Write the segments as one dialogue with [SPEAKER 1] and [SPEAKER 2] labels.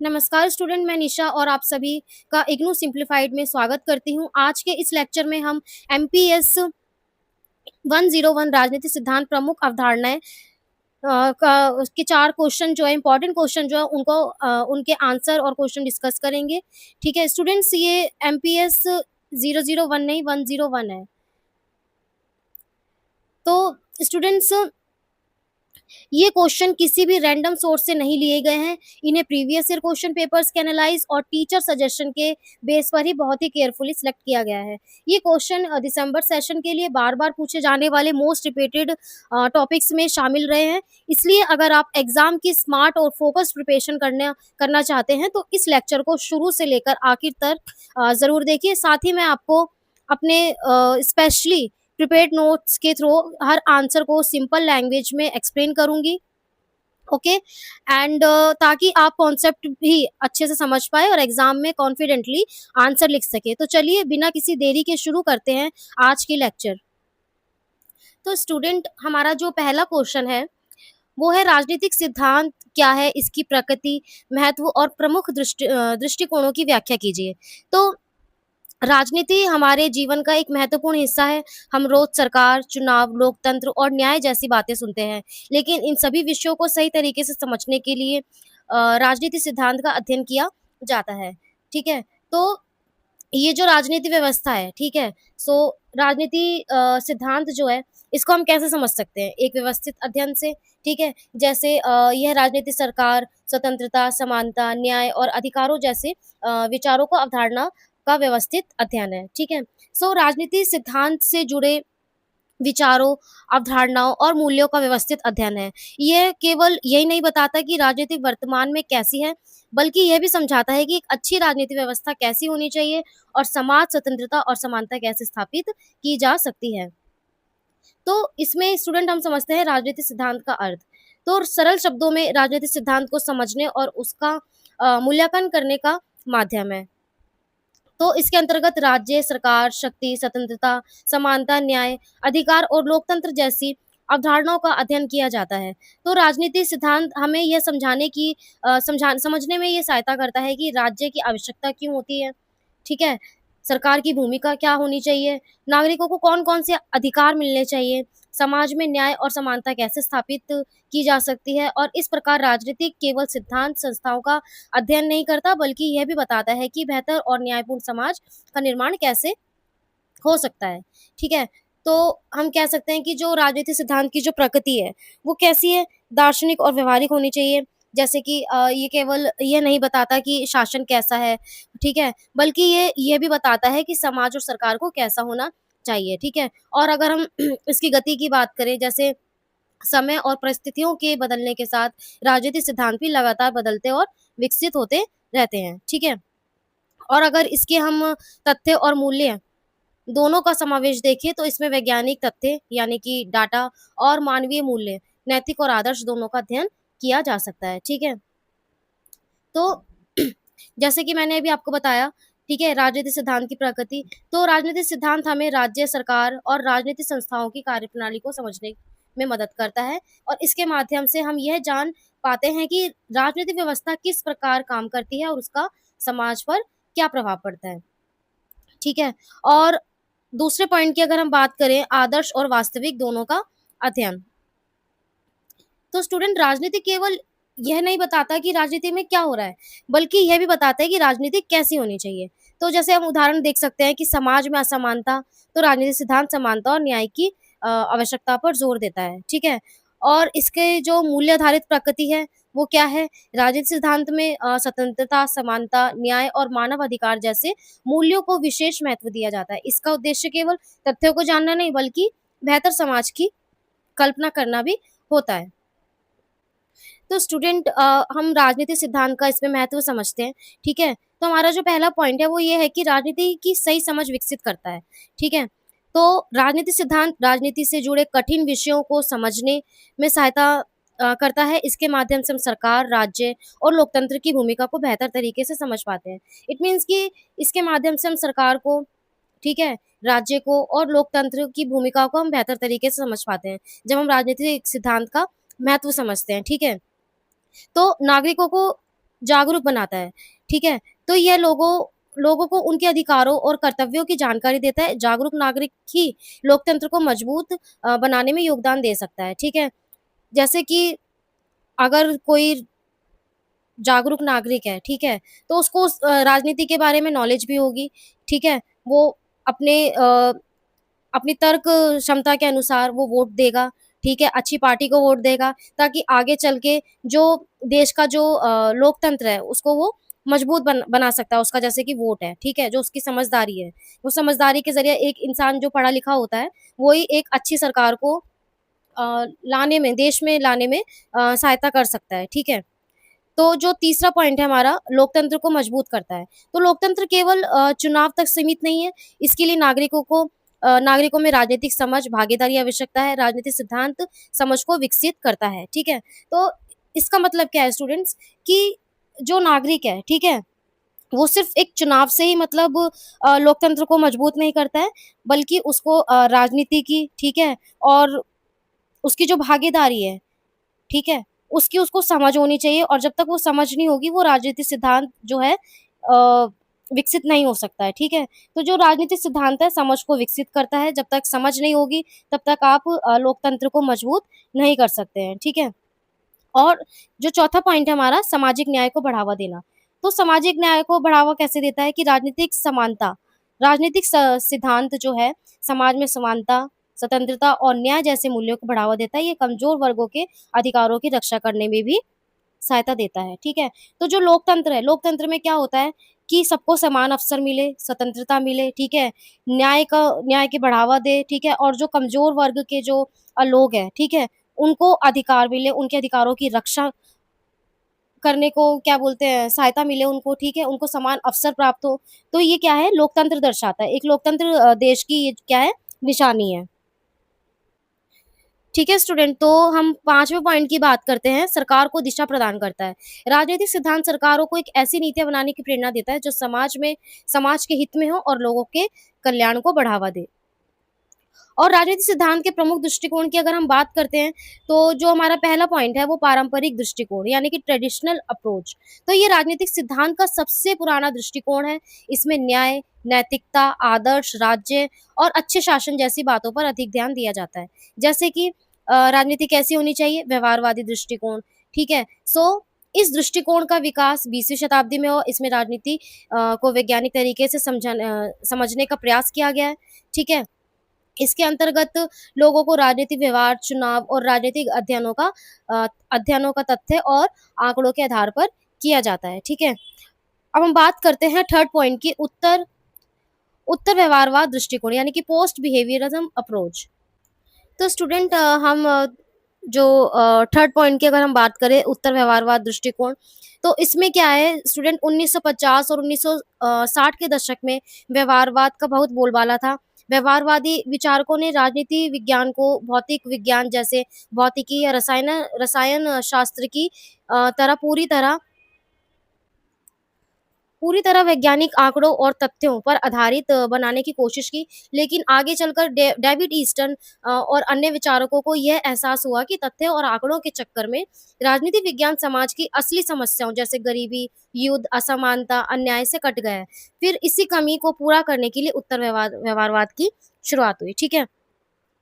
[SPEAKER 1] नमस्कार स्टूडेंट, मैं निशा और आप सभी का इग्नू सिंप्लीफाइड में स्वागत करती हूँ। आज के इस लेक्चर में हम एमपीएस 101 राजनीतिक सिद्धांत प्रमुख अवधारणाएं का उसके 4 क्वेश्चन जो है इंपॉर्टेंट क्वेश्चन जो है उनको उनके आंसर और क्वेश्चन डिस्कस करेंगे। ठीक है स्टूडेंट्स, ये एमपीएस 001 नहीं 101 है। तो स्टूडेंट्स, ये क्वेश्चन किसी भी रैंडम सोर्स से नहीं लिए गए हैं। इन्हें प्रीवियस ईयर क्वेश्चन पेपर्स के एनालाइज और टीचर सजेशन के बेस पर ही बहुत ही केयरफुली सिलेक्ट किया गया है। ये क्वेश्चन दिसंबर सेशन के लिए बार-बार पूछे जाने वाले मोस्ट रिपीटेड टॉपिक्स में शामिल रहे हैं। इसलिए अगर आप एग्जाम की स्मार्ट और फोकस्ड प्रिपरेशन करना चाहते हैं तो इस लेक्चर को शुरू से लेकर आखिर तक ज़रूर देखिए। साथ ही मैं आपको अपने स्पेशली प्रिपेयर्ड नोट्स के थ्रू हर आंसर को सिंपल लैंग्वेज में एक्सप्लेन करूंगी। ओके एंड ताकि आप कॉन्सेप्ट भी अच्छे से समझ पाए और एग्जाम में कॉन्फिडेंटली आंसर लिख सके। तो चलिए बिना किसी देरी के शुरू करते हैं आज की लेक्चर। तो स्टूडेंट, हमारा जो पहला क्वेश्चन है वो है राजनीतिक सिद्धांत क्या है, इसकी प्रकृति, महत्व और प्रमुख दृष्टिकोणों की व्याख्या कीजिए। तो राजनीति हमारे जीवन का एक महत्वपूर्ण हिस्सा है। हम रोज सरकार, चुनाव, लोकतंत्र और न्याय जैसी बातें सुनते हैं, लेकिन इन सभी विषयों को सही तरीके से समझने के लिए राजनीति सिद्धांत का अध्ययन किया जाता है। ठीक है, तो ये जो राजनीति व्यवस्था है, ठीक है, सो राजनीति सिद्धांत जो है इसको हम कैसे समझ सकते हैं एक व्यवस्थित अध्ययन से। ठीक है, जैसे यह राजनीति सरकार, स्वतंत्रता, समानता, न्याय और अधिकारों जैसे विचारों को अवधारणा का व्यवस्थित अध्ययन है। ठीक है, सो राजनीति सिद्धांत से जुड़े विचारों, अवधारणाओं और मूल्यों का व्यवस्थित अध्ययन है। यह केवल यही नहीं बताता कि राजनीति वर्तमान में कैसी है, बल्कि यह भी समझाता है कि एक अच्छी राजनीति व्यवस्था कैसी होनी चाहिए और समाज स्वतंत्रता और समानता कैसे स्थापित की जा सकती है। तो इसमें स्टूडेंट हम समझते हैं राजनीतिक सिद्धांत का अर्थ। तो सरल शब्दों में राजनीतिक सिद्धांत को समझने और उसका मूल्यांकन करने का माध्यम है। तो इसके अंतर्गत राज्य, सरकार, शक्ति, स्वतंत्रता, समानता, न्याय, अधिकार और लोकतंत्र जैसी अवधारणाओं का अध्ययन किया जाता है। तो राजनीतिक सिद्धांत हमें यह समझने में ये सहायता करता है कि राज्य की आवश्यकता क्यों होती है, ठीक है, सरकार की भूमिका क्या होनी चाहिए, नागरिकों को कौन-कौन से अधिकार मिलने चाहिए, समाज में न्याय और समानता कैसे स्थापित की जा सकती है। और इस प्रकार राजनीतिक केवल सिद्धांत संस्थाओं का अध्ययन नहीं करता, बल्कि यह भी बताता है कि बेहतर और न्यायपूर्ण समाज का निर्माण कैसे हो सकता है। ठीक है, तो हम कह सकते हैं कि जो राजनीतिक सिद्धांत की जो प्रकृति है वो कैसी है, दार्शनिक और व्यवहारिक होनी चाहिए। जैसे कि ये केवल ये नहीं बताता कि शासन कैसा है, ठीक है, बल्कि ये भी बताता है कि समाज और सरकार को कैसा होना चाहिए। ठीक है, और अगर हम इसकी गति की बात करें, जैसे समय और परिस्थितियों के बदलने के साथ राजनीतिक सिद्धांत भी लगातार बदलते और विकसित होते रहते हैं। ठीक है, और अगर इसके हम तथ्य और मूल्य दोनों का समावेश देखें तो इसमें वैज्ञानिक तथ्य यानी कि डाटा और मानवीय मूल्य, नैतिक और आदर्श दोनों का अध्ययन किया जा सकता है। ठीक है, तो जैसे कि मैंने अभी आपको बताया, ठीक है, राजनीतिक सिद्धांत की प्रकृति। तो राजनीतिक सिद्धांत हमें राज्य, सरकार और राजनीतिक संस्थाओं की कार्यप्रणाली को समझने में मदद करता है और इसके माध्यम से हम यह जान पाते हैं कि राजनीतिक व्यवस्था किस प्रकार काम करती है और उसका समाज पर क्या प्रभाव पड़ता है। ठीक है, और दूसरे पॉइंट की अगर हम बात करें, आदर्श और वास्तविक दोनों का अध्ययन। तो स्टूडेंट, राजनीति केवल यह नहीं बताता कि राजनीति में क्या हो रहा है, बल्कि यह भी बताता है कि राजनीति कैसी होनी चाहिए। तो जैसे हम उदाहरण देख सकते हैं कि समाज में असमानता, तो राजनीतिक सिद्धांत समानता और न्याय की आवश्यकता पर जोर देता है। ठीक है, और इसके जो मूल्य आधारित प्रकृति है वो क्या है, राजनीतिक सिद्धांत में स्वतंत्रता, समानता, न्याय और मानव अधिकार जैसे मूल्यों को विशेष महत्व दिया जाता है। इसका उद्देश्य केवल तथ्यों को जानना नहीं, बल्कि बेहतर समाज की कल्पना करना भी होता है। तो स्टूडेंट, हम राजनीतिक सिद्धांत का इसमें महत्व समझते हैं। ठीक है, तो हमारा जो पहला पॉइंट है वो ये है कि राजनीति की सही समझ विकसित करता है। ठीक है, तो राजनीतिक सिद्धांत राजनीति से जुड़े कठिन विषयों को समझने में सहायता करता है। इसके माध्यम से हम सरकार, राज्य और लोकतंत्र की भूमिका को बेहतर तरीके से समझ पाते हैं। इट मीन्स कि इसके माध्यम से हम सरकार को, ठीक है, राज्य को और लोकतंत्र की भूमिका को हम बेहतर तरीके से समझ पाते हैं जब हम राजनीतिक सिद्धांत का महत्व समझते हैं। ठीक है, तो नागरिकों को जागरूक बनाता है, ठीक है? तो यह लोगों लोगों को उनके अधिकारों और कर्तव्यों की जानकारी देता है। जागरूक नागरिक ही लोकतंत्र को मजबूत बनाने में योगदान दे सकता है, ठीक है? जैसे कि अगर कोई जागरूक नागरिक है, ठीक है? तो उसको राजनीति के बारे में नॉलेज भी होगी, ठीक है? वो अपने अपनी तर्क क्षमता के अनुसार वो वोट देगा, ठीक है? अच्छी पार्टी को वोट देगा, ताकि आगे चल के जो देश का जो लोकतंत्र है, उसको वो मजबूत बना सकता है, उसका जैसे कि वोट है, ठीक है? जो उसकी समझदारी है, वो समझदारी के ज़रिए एक इंसान जो पढ़ा-लिखा होता है, वो ही एक अच्छी सरकार को लाने में देश में लाने में सहायता कर सकता है, ठीक है? तो जो तीसरा पॉइंट है हमारा, लोकतंत्र को मजबूत करता है। तो लोकतंत्र केवल चुनाव तक सीमित नहीं है, इसके लिए नागरिकों में राजनीतिक समझ, भागीदारी आवश्यकता है, राजनीतिक सिद्धांत समझ को विकसित करता है, ठीक है? तो इसका मतलब क्या है स्टूडेंट्स कि जो नागरिक है, ठीक है? वो सिर्फ़ एक चुनाव से ही मतलब लोकतंत्र को मजबूत नहीं करता है, बल्कि उसको राजनीति की, ठीक है? और उसकी जो भागीदारी है, ठीक है? उसकी उसको समझ होनी चाहिए और जब तक वो समझ नहीं होगी, वो राजनीतिक सिद्धांत जो है विकसित नहीं हो सकता है, ठीक है? तो जो राजनीतिक सिद्धांत है, समझ को विकसित करता है, जब तक समझ नहीं होगी, तब तक आप लोकतंत्र को मजबूत नहीं कर सकते हैं, ठीक है? और जो चौथा पॉइंट है हमारा, सामाजिक न्याय को बढ़ावा देना। तो सामाजिक न्याय को बढ़ावा कैसे देता है कि राजनीतिक समानता, राजनीतिक सिद्धांत जो है, समाज में समानता, स्वतंत्रता और न्याय जैसे मूल्यों को बढ़ावा देता है। ये कमज़ोर वर्गों के अधिकारों की रक्षा करने में भी सहायता देता है, ठीक है? तो जो लोकतंत्र है, लोकतंत्र में क्या होता है कि सबको समान अवसर मिले, स्वतंत्रता मिले, ठीक है? न्याय के बढ़ावा दे, ठीक है? और जो कमज़ोर वर्ग के जो लोग हैं, ठीक है? उनको अधिकार मिले, उनके अधिकारों की रक्षा करने को क्या बोलते हैं, सहायता मिले उनको, ठीक है? उनको समान अवसर प्राप्त हो। तो ये क्या है, लोकतंत्र दर्शाता है। एक लोकतंत्र देश की ये क्या है, निशानी है। ठीक है स्टूडेंट, तो हम 5वें पॉइंट की बात करते हैं, सरकार को दिशा प्रदान करता है। राजनीतिक सिद्धांत सरकारों को एक ऐसी नीतियाँ बनाने की प्रेरणा देता है, जो समाज के हित में हो और लोगों के कल्याण को बढ़ावा दे। और राजनीतिक सिद्धांत के प्रमुख दृष्टिकोण की अगर हम बात करते हैं, तो जो हमारा पहला पॉइंट है, वो पारंपरिक दृष्टिकोण यानी कि ट्रेडिशनल अप्रोच। तो ये राजनीतिक सिद्धांत का सबसे पुराना दृष्टिकोण है। इसमें न्याय, नैतिकता, आदर्श, राज्य और अच्छे शासन जैसी बातों पर अधिक ध्यान दिया जाता है। जैसे कि राजनीति कैसी होनी चाहिए? व्यवहारवादी दृष्टिकोण, ठीक है? इस दृष्टिकोण का विकास 20वीं शताब्दी में हुआ। इसमें राजनीति को वैज्ञानिक तरीके से समझने का प्रयास किया गया है, ठीक है? इसके अंतर्गत लोगों को राजनीतिक व्यवहार, चुनाव और राजनीतिक अध्ययनों का तथ्य और आंकड़ों के आधार पर किया जाता है, ठीक है? अब हम बात करते हैं थर्ड पॉइंट की, उत्तर व्यवहारवाद दृष्टिकोण यानी कि पोस्ट बिहेवियरिज्म अप्रोच। तो स्टूडेंट जो थर्ड पॉइंट की अगर हम बात करें, उत्तर व्यवहारवाद दृष्टिकोण, तो इसमें क्या है स्टूडेंट, 1950 और 1960 के दशक में व्यवहारवाद का बहुत बोलबाला था। व्यवहारवादी विचारकों ने राजनीति विज्ञान को भौतिक विज्ञान जैसे भौतिकी या रसायन शास्त्र की तरह पूरी तरह वैज्ञानिक आंकड़ों और तथ्यों पर आधारित बनाने की कोशिश की, लेकिन आगे चलकर डेविड ईस्टन और अन्य विचारकों को यह एहसास हुआ कि तथ्य और आंकड़ों के चक्कर में राजनीति विज्ञान समाज की असली समस्याओं जैसे गरीबी, युद्ध, असमानता, अन्याय से कट गया है। फिर इसी कमी को पूरा करने के लिए उत्तर व्यवहारवाद की शुरुआत हुई, ठीक है?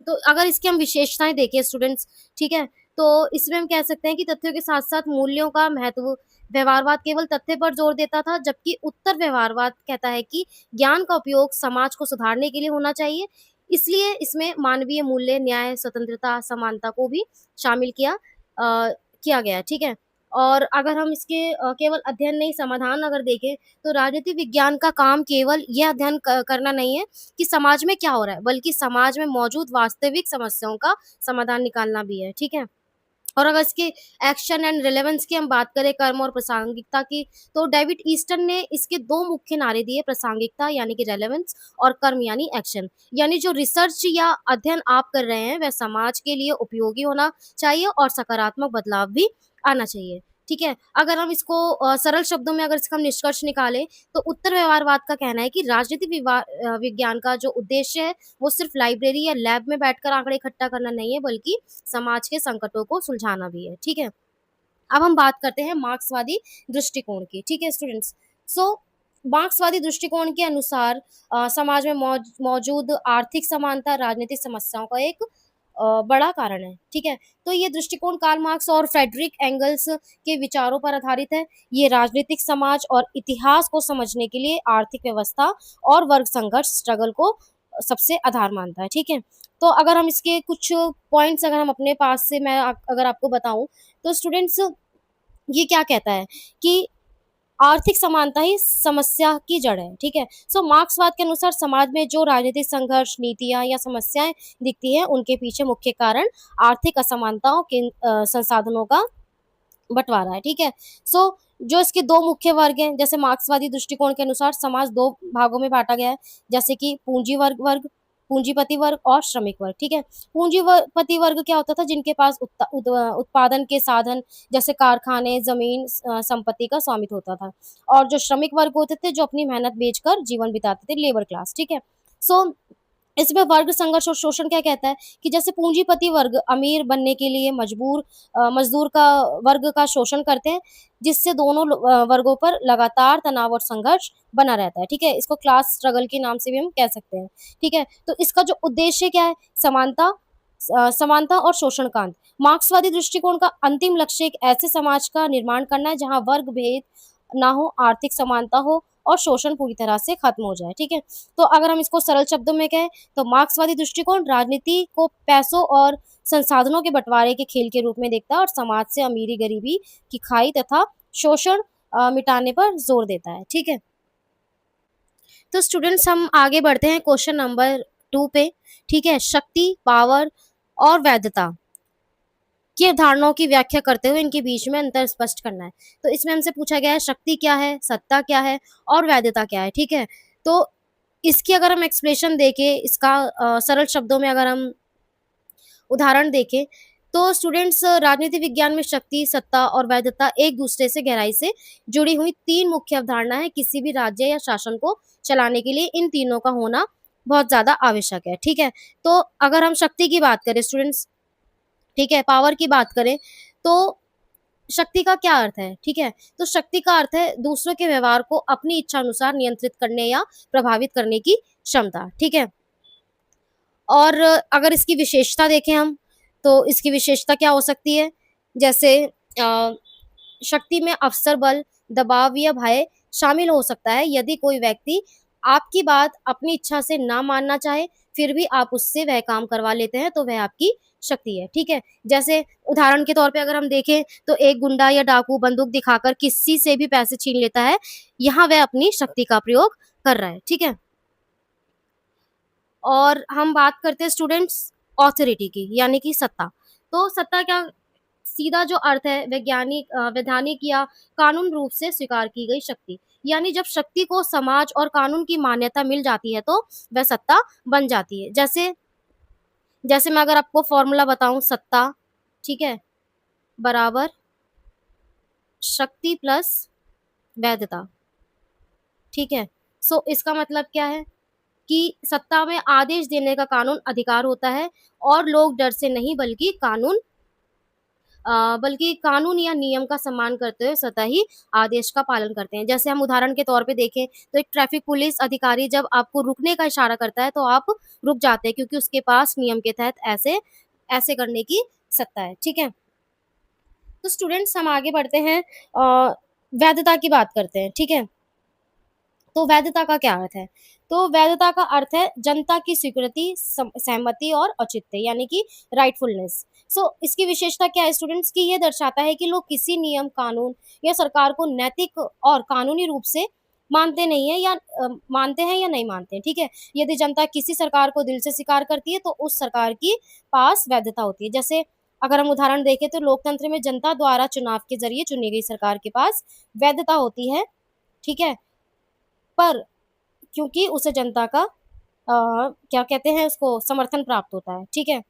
[SPEAKER 1] तो अगर इसकी हम विशेषताएँ देखें स्टूडेंट्स, ठीक है? तो इसमें हम कह सकते हैं कि तथ्यों के साथ-साथ मूल्यों का महत्व, व्यवहारवाद केवल तथ्य पर जोर देता था, जबकि उत्तर व्यवहारवाद कहता है कि ज्ञान का उपयोग समाज को सुधारने के लिए होना चाहिए। इसलिए इसमें मानवीय मूल्य, न्याय, स्वतंत्रता, समानता को भी शामिल किया गया है, ठीक है? और अगर हम इसके केवल अध्ययन नहीं, समाधान अगर देखें, तो राजनीति विज्ञान का काम केवल ये अध्ययन करना नहीं है कि समाज में क्या हो रहा है, बल्कि समाज में मौजूद वास्तविक समस्याओं का समाधान निकालना भी है, ठीक है? और अगर इसके एक्शन एंड रिलेवेंस की हम बात करें, कर्म और प्रासंगिकता की, तो डेविड ईस्टन ने इसके 2 मुख्य नारे दिए, प्रासंगिकता यानी कि रेलेवेंस और कर्म यानी एक्शन। यानी जो रिसर्च या अध्ययन आप कर रहे हैं, वह समाज के लिए उपयोगी होना चाहिए और सकारात्मक बदलाव भी आना चाहिए, ठीक है? अगर हम इसको सरल शब्दों में अगर इसका हम निष्कर्ष निकालें, तो उत्तर व्यवहारवाद का कहना है कि राजनीति विज्ञान का जो उद्देश्य है, वो सिर्फ लाइब्रेरी या लैब में बैठकर आंकड़े इकट्ठा करना नहीं है, बल्कि समाज के संकटों को सुलझाना भी है, ठीक है? अब हम बात करते हैं मार्क्सवादी दृष्टिकोण की। ठीक है स्टूडेंट्स। सो मार्क्सवादी दृष्टिकोण के अनुसार समाज में मौजूद आर्थिक समानता राजनीतिक समस्याओं का एक बड़ा कारण है। ठीक है। तो ये दृष्टिकोण कार्ल मार्क्स और फ्रेडरिक एंगल्स के विचारों पर आधारित है। ये राजनीतिक समाज और इतिहास को समझने के लिए आर्थिक व्यवस्था और वर्ग संघर्ष स्ट्रगल को सबसे आधार मानता है। ठीक है। तो अगर हम इसके कुछ पॉइंट्स अगर हम अपने पास से मैं अगर आपको बताऊं, तो स्टूडेंट्स ये क्या कहता है कि आर्थिक समानता ही समस्या की जड़ है। ठीक है। सो मार्क्सवाद के अनुसार समाज में जो राजनीतिक संघर्ष, नीतियां या समस्याएं दिखती हैं, उनके पीछे मुख्य कारण आर्थिक असमानताओं के संसाधनों का बंटवारा है। ठीक है। सो जो इसके दो मुख्य वर्ग हैं, जैसे मार्क्सवादी दृष्टिकोण के अनुसार समाज दो भागों में बांटा गया है, जैसे कि पूंजीपति वर्ग और श्रमिक वर्ग। ठीक है। पूंजीपति वर्ग क्या होता था? जिनके पास उत्पादन के साधन जैसे कारखाने, जमीन, संपत्ति का स्वामित्व होता था। और जो श्रमिक वर्ग होते थे, जो अपनी मेहनत बेचकर जीवन बिताते थे, लेबर क्लास। ठीक है। सो इसमें वर्ग संघर्ष और शोषण क्या कहता है कि जैसे पूंजीपति वर्ग अमीर बनने के लिए मजदूर का वर्ग का शोषण करते हैं, जिससे दोनों वर्गों पर लगातार तनाव और संघर्ष बना रहता है। ठीक है। इसको क्लास स्ट्रगल के नाम से भी हम कह सकते हैं। ठीक है। तो इसका जो उद्देश्य क्या है? समानता और शोषण का अंत। मार्क्सवादी दृष्टिकोण का अंतिम लक्ष्य एक ऐसे समाज का निर्माण करना है जहां वर्ग भेद ना हो, आर्थिक समानता हो और शोषण पूरी तरह से खत्म हो जाए। ठीक है। तो अगर हम इसको सरल शब्दों में कहें, तो मार्क्सवादी दृष्टिकोण राजनीति को पैसों और संसाधनों के बंटवारे के खेल के रूप में देखता है और समाज से अमीरी गरीबी की खाई तथा शोषण मिटाने पर जोर देता है। ठीक है। तो स्टूडेंट्स हम आगे बढ़ते हैं क्वेश्चन नंबर 2 पे। ठीक है। शक्ति, पावर और वैधता की अवधारणाओं की व्याख्या करते हुए इनके बीच में अंतर स्पष्ट करना है। तो इसमें हमसे पूछा गया है शक्ति क्या है, सत्ता क्या है और वैधता क्या है। ठीक है। तो इसकी अगर हम एक्सप्लेनेशन देखें, इसका सरल शब्दों में अगर हम उदाहरण देखें, तो स्टूडेंट्स राजनीति विज्ञान में शक्ति, सत्ता और वैधता एक दूसरे से गहराई से जुड़ी हुई तीन मुख्य अवधारणा है। किसी भी राज्य या शासन को चलाने के लिए इन तीनों का होना बहुत ज्यादा आवश्यक है। ठीक है। तो अगर हम शक्ति की बात करें स्टूडेंट्स, ठीक है, पावर की बात करें, तो शक्ति का क्या अर्थ है? ठीक है। तो शक्ति का अर्थ है दूसरों के व्यवहार को अपनी इच्छा अनुसार नियंत्रित करने या प्रभावित करने की क्षमता। ठीक है। और अगर इसकी विशेषता देखें हम, तो इसकी विशेषता क्या हो सकती है? जैसे शक्ति में अवसर, बल, दबाव या भय शामिल हो सकता है। यदि कोई व्यक्ति आपकी बात अपनी इच्छा से ना मानना चाहे, फिर भी आप उससे वह काम करवा लेते हैं, तो वह आपकी शक्ति है। ठीक है। जैसे उदाहरण के तौर पे अगर हम देखें, तो एक गुंडा या डाकू बंदूक दिखाकर किसी से भी पैसे छीन लेता है, यहाँ वह अपनी शक्ति का प्रयोग कर रहा है। ठीक है। और हम बात करते हैं स्टूडेंट्स ऑथोरिटी की, यानी कि सत्ता। तो सत्ता क्या, सीधा जो अर्थ है वैधानिक या कानून रूप से स्वीकार की गई शक्ति। यानी जब शक्ति को समाज और कानून की मान्यता मिल जाती है, तो वह सत्ता बन जाती है। जैसे जैसे मैं अगर आपको फॉर्मूला बताऊं, सत्ता, ठीक है, बराबर शक्ति प्लस वैधता। ठीक है। सो इसका मतलब क्या है कि सत्ता में आदेश देने का कानून अधिकार होता है और लोग डर से नहीं बल्कि कानून या नियम का सम्मान करते हुए स्वतः ही आदेश का पालन करते हैं। जैसे हम उदाहरण के तौर पे देखें, तो एक ट्रैफिक पुलिस अधिकारी जब आपको रुकने का इशारा करता है, तो आप रुक जाते हैं, क्योंकि उसके पास नियम के तहत ऐसे ऐसे करने की सत्ता है। ठीक है। तो स्टूडेंट्स हम आगे बढ़ते हैं, वैधता की बात करते हैं। ठीक है। तो वैधता का क्या अर्थ है? तो वैधता का अर्थ है जनता की स्वीकृति, सहमति और औचित्य, यानी कि राइटफुलनेस। सो इसकी विशेषता क्या है स्टूडेंट्स की? ये दर्शाता है कि लोग किसी नियम, कानून या सरकार को नैतिक और कानूनी रूप से मानते हैं या नहीं मानते हैं। ठीक है। यदि जनता किसी सरकार को दिल से स्वीकार करती है, तो उस सरकार की पास वैधता होती है। जैसे अगर हम उदाहरण देखें, तो लोकतंत्र में जनता द्वारा चुनाव के जरिए चुनी गई सरकार के पास वैधता होती है। ठीक है। पर क्योंकि उसे जनता का क्या कहते हैं, उसको समर्थन प्राप्त होता है। ठीक है।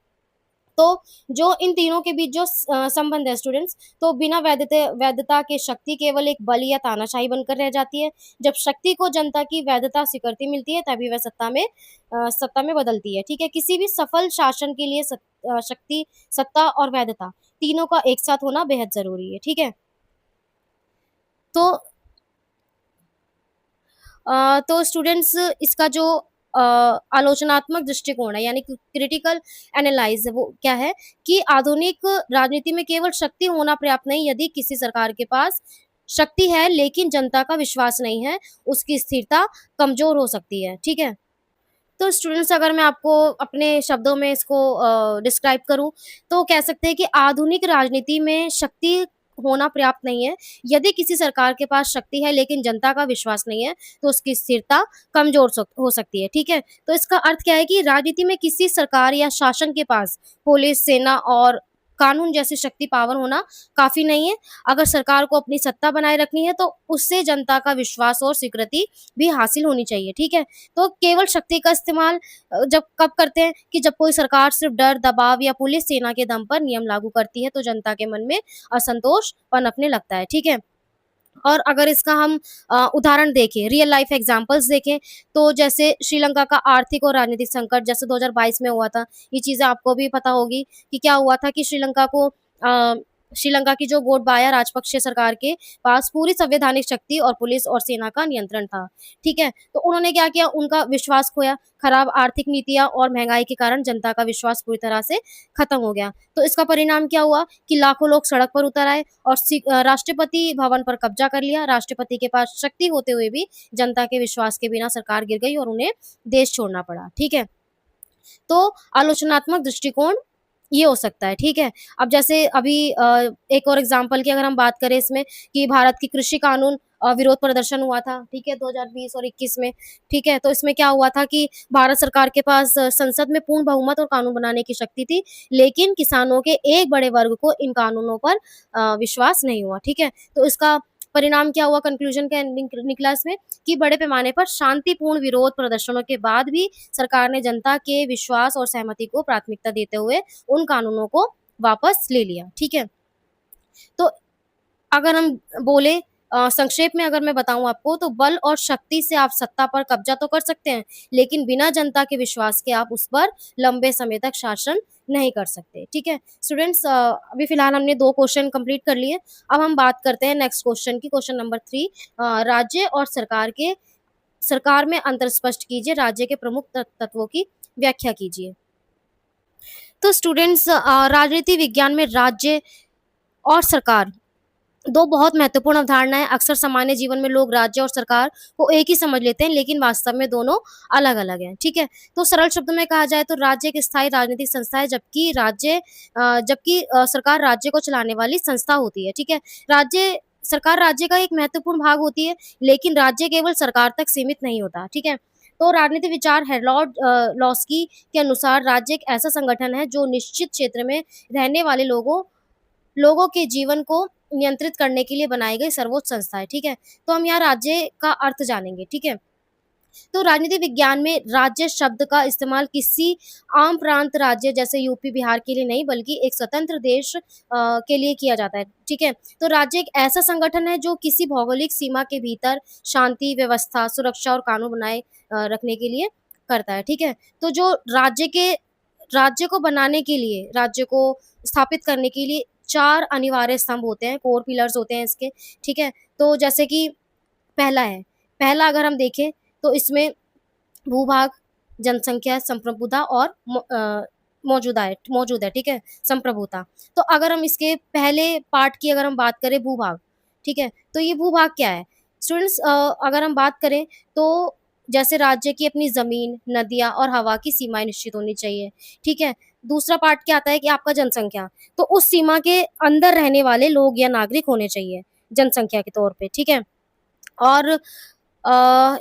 [SPEAKER 1] तो जो इन तीनों के बीच जो संबंध है स्टूडेंट्स, तो बिना वैधता के शक्ति केवल एक बल या तानाशाही बनकर रह जाती है। जब शक्ति को जनता की वैधता स्वीकृति मिलती है, तभी वह सत्ता में बदलती है। ठीक है। किसी भी सफल शासन के लिए शक्ति, सत्ता और वैधता तीनों का एक साथ होना बेहद ज़रूरी है, ठीक है? तो तो स्टूडेंट्स इसका जो अ, आलोचनात्मक दृष्टिकोण है यानी कि क्रिटिकल एनालाइज़ वो क्या है कि आधुनिक राजनीति में केवल शक्ति होना पर्याप्त नहीं, यदि किसी सरकार के पास शक्ति है लेकिन जनता का विश्वास नहीं है, उसकी स्थिरता कमज़ोर हो सकती है, ठीक है? तो स्टूडेंट्स अगर मैं आपको अपने शब्दों में इसको डिस्क्राइब करूँ, तो कह सकते हैं कि आधुनिक राजनीति में शक्ति होना पर्याप्त नहीं है। यदि किसी सरकार के पास शक्ति है लेकिन जनता का विश्वास नहीं है, तो उसकी स्थिरता कमज़ोर हो सकती है, ठीक है? तो इसका अर्थ क्या है कि राजनीति में किसी सरकार या शासन के पास पुलिस, सेना और कानून जैसी शक्ति पावर होना काफ़ी नहीं है। अगर सरकार को अपनी सत्ता बनाए रखनी है, तो उससे जनता का विश्वास और स्वीकृति भी हासिल होनी चाहिए, ठीक है? तो केवल शक्ति का इस्तेमाल जब कब करते हैं कि जब कोई सरकार सिर्फ डर, दबाव या पुलिस सेना के दम पर नियम लागू करती है, तो जनता के मन में असंतोष पनपने लगता है, ठीक है? और अगर इसका हम उदाहरण देखें, रियल लाइफ एग्ज़ाम्पल्स देखें, तो जैसे श्रीलंका का आर्थिक और राजनीतिक संकट जैसे 2022 में हुआ था, ये चीज़ें आपको भी पता होगी कि क्या हुआ था कि श्रीलंका की जो गोटबाया राजपक्षे सरकार के पास पूरी संवैधानिक शक्ति और पुलिस और सेना का नियंत्रण था, ठीक है? तो उन्होंने क्या किया, उनका विश्वास खोया, खराब आर्थिक नीतियाँ और महँगाई के कारण जनता का विश्वास पूरी तरह से खत्म हो गया। तो इसका परिणाम क्या हुआ कि लाखों लोग सड़क पर उतर आए और राष्ट्रपति भवन पर कब्जा कर लिया। राष्ट्रपति के पास शक्ति होते हुए भी जनता के विश्वास के बिना सरकार गिर गई और उन्हें देश छोड़ना पड़ा, ठीक है? तो आलोचनात्मक दृष्टिकोण ये हो सकता है, ठीक है? अब जैसे अभी एक और एग्ज़ाम्पल की अगर हम बात करें इसमें कि भारत की कृषि कानून विरोध प्रदर्शन हुआ था, ठीक है? 2020 और 21 में, ठीक है? तो इसमें क्या हुआ था कि भारत सरकार के पास संसद में पूर्ण बहुमत और कानून बनाने की शक्ति थी, लेकिन किसानों के एक बड़े वर्ग को इन कानूनों पर विश्वास नहीं हुआ, ठीक है? तो इसका परिणाम क्या हुआ, कंक्लूज़न क्या निकला इसमें कि बड़े पैमाने पर शांतिपूर्ण विरोध प्रदर्शनों के बाद भी सरकार ने जनता के विश्वास और सहमति को प्राथमिकता देते हुए उन कानूनों को वापस ले लिया, ठीक है? तो अगर हम बोले संक्षेप में अगर मैं बताऊँ आपको तो बल और शक्ति से आप सत्ता पर कब्ज़ा तो कर सकते हैं, लेकिन बिना जनता के विश्वास के आप उस पर लंबे समय तक शासन नहीं कर सकते, ठीक है? स्टूडेंट्स अभी फ़िलहाल हमने 2 क्वेश्चन कंप्लीट कर लिए, अब हम बात करते हैं नेक्स्ट क्वेश्चन की, क्वेश्चन नंबर 3 राज्य और सरकार में अंतर स्पष्ट कीजिए, राज्य के प्रमुख तत्वों की व्याख्या कीजिए। तो स्टूडेंट्स राजनीति विज्ञान में राज्य और सरकार 2 बहुत महत्वपूर्ण अवधारणाएँ हैं। अक्सर सामान्य जीवन में लोग राज्य और सरकार को एक ही समझ लेते हैं, लेकिन वास्तव में दोनों अलग-अलग हैं, ठीक है? तो सरल शब्दों में कहा जाए तो राज्य एक स्थायी राजनीतिक संस्था है, जबकि सरकार राज्य को चलाने वाली संस्था होती है, ठीक है? सरकार राज्य का एक महत्वपूर्ण भाग होती है, लेकिन राज्य केवल सरकार तक सीमित नहीं होता, ठीक है? तो राजनीतिक विचार हेरलॉर्ड लॉस्की के अनुसार राज्य एक ऐसा संगठन है, जो निश्चित क्षेत्र में रहने वाले लोगों के जीवन को नियंत्रित करने के लिए बनाई गई सर्वोच्च संस्था है, ठीक है? तो हम यहाँ राज्य का अर्थ जानेंगे, ठीक है? तो राजनीति विज्ञान में राज्य शब्द का इस्तेमाल किसी आम प्रांत राज्य जैसे यूपी, बिहार के लिए नहीं बल्कि एक स्वतंत्र देश के लिए किया जाता है, ठीक है? तो राज्य एक ऐसा संगठन है जो किसी भौगोलिक सीमा के भीतर शांति, व्यवस्था, सुरक्षा और कानून बनाए रखने के लिए करता है, ठीक है? तो जो राज्य को बनाने के लिए, राज्य को स्थापित करने के लिए 4 अनिवार्य स्तंभ होते हैं, कोर पिलर्स होते हैं इसके, ठीक है? तो जैसे कि पहला अगर हम देखें तो इसमें भूभाग, जनसंख्या, संप्रभुता और मौजूद है, ठीक है? संप्रभुता। तो अगर हम इसके पहले पार्ट की अगर हम बात करें भूभाग, ठीक है? तो ये भूभाग क्या है? स्टूडेंट्स अगर हम बात करें तो जैसे राज्य की अपनी ज़मीन, नदियाँ और हवा की सीमाएँ निश्चित होनी चाहिए, ठीक है? दूसरा पार्ट क्या आता है कि आपका जनसंख्या, तो उस सीमा के अंदर रहने वाले लोग या नागरिक होने चाहिए, जनसंख्या के तौर पे, ठीक है? और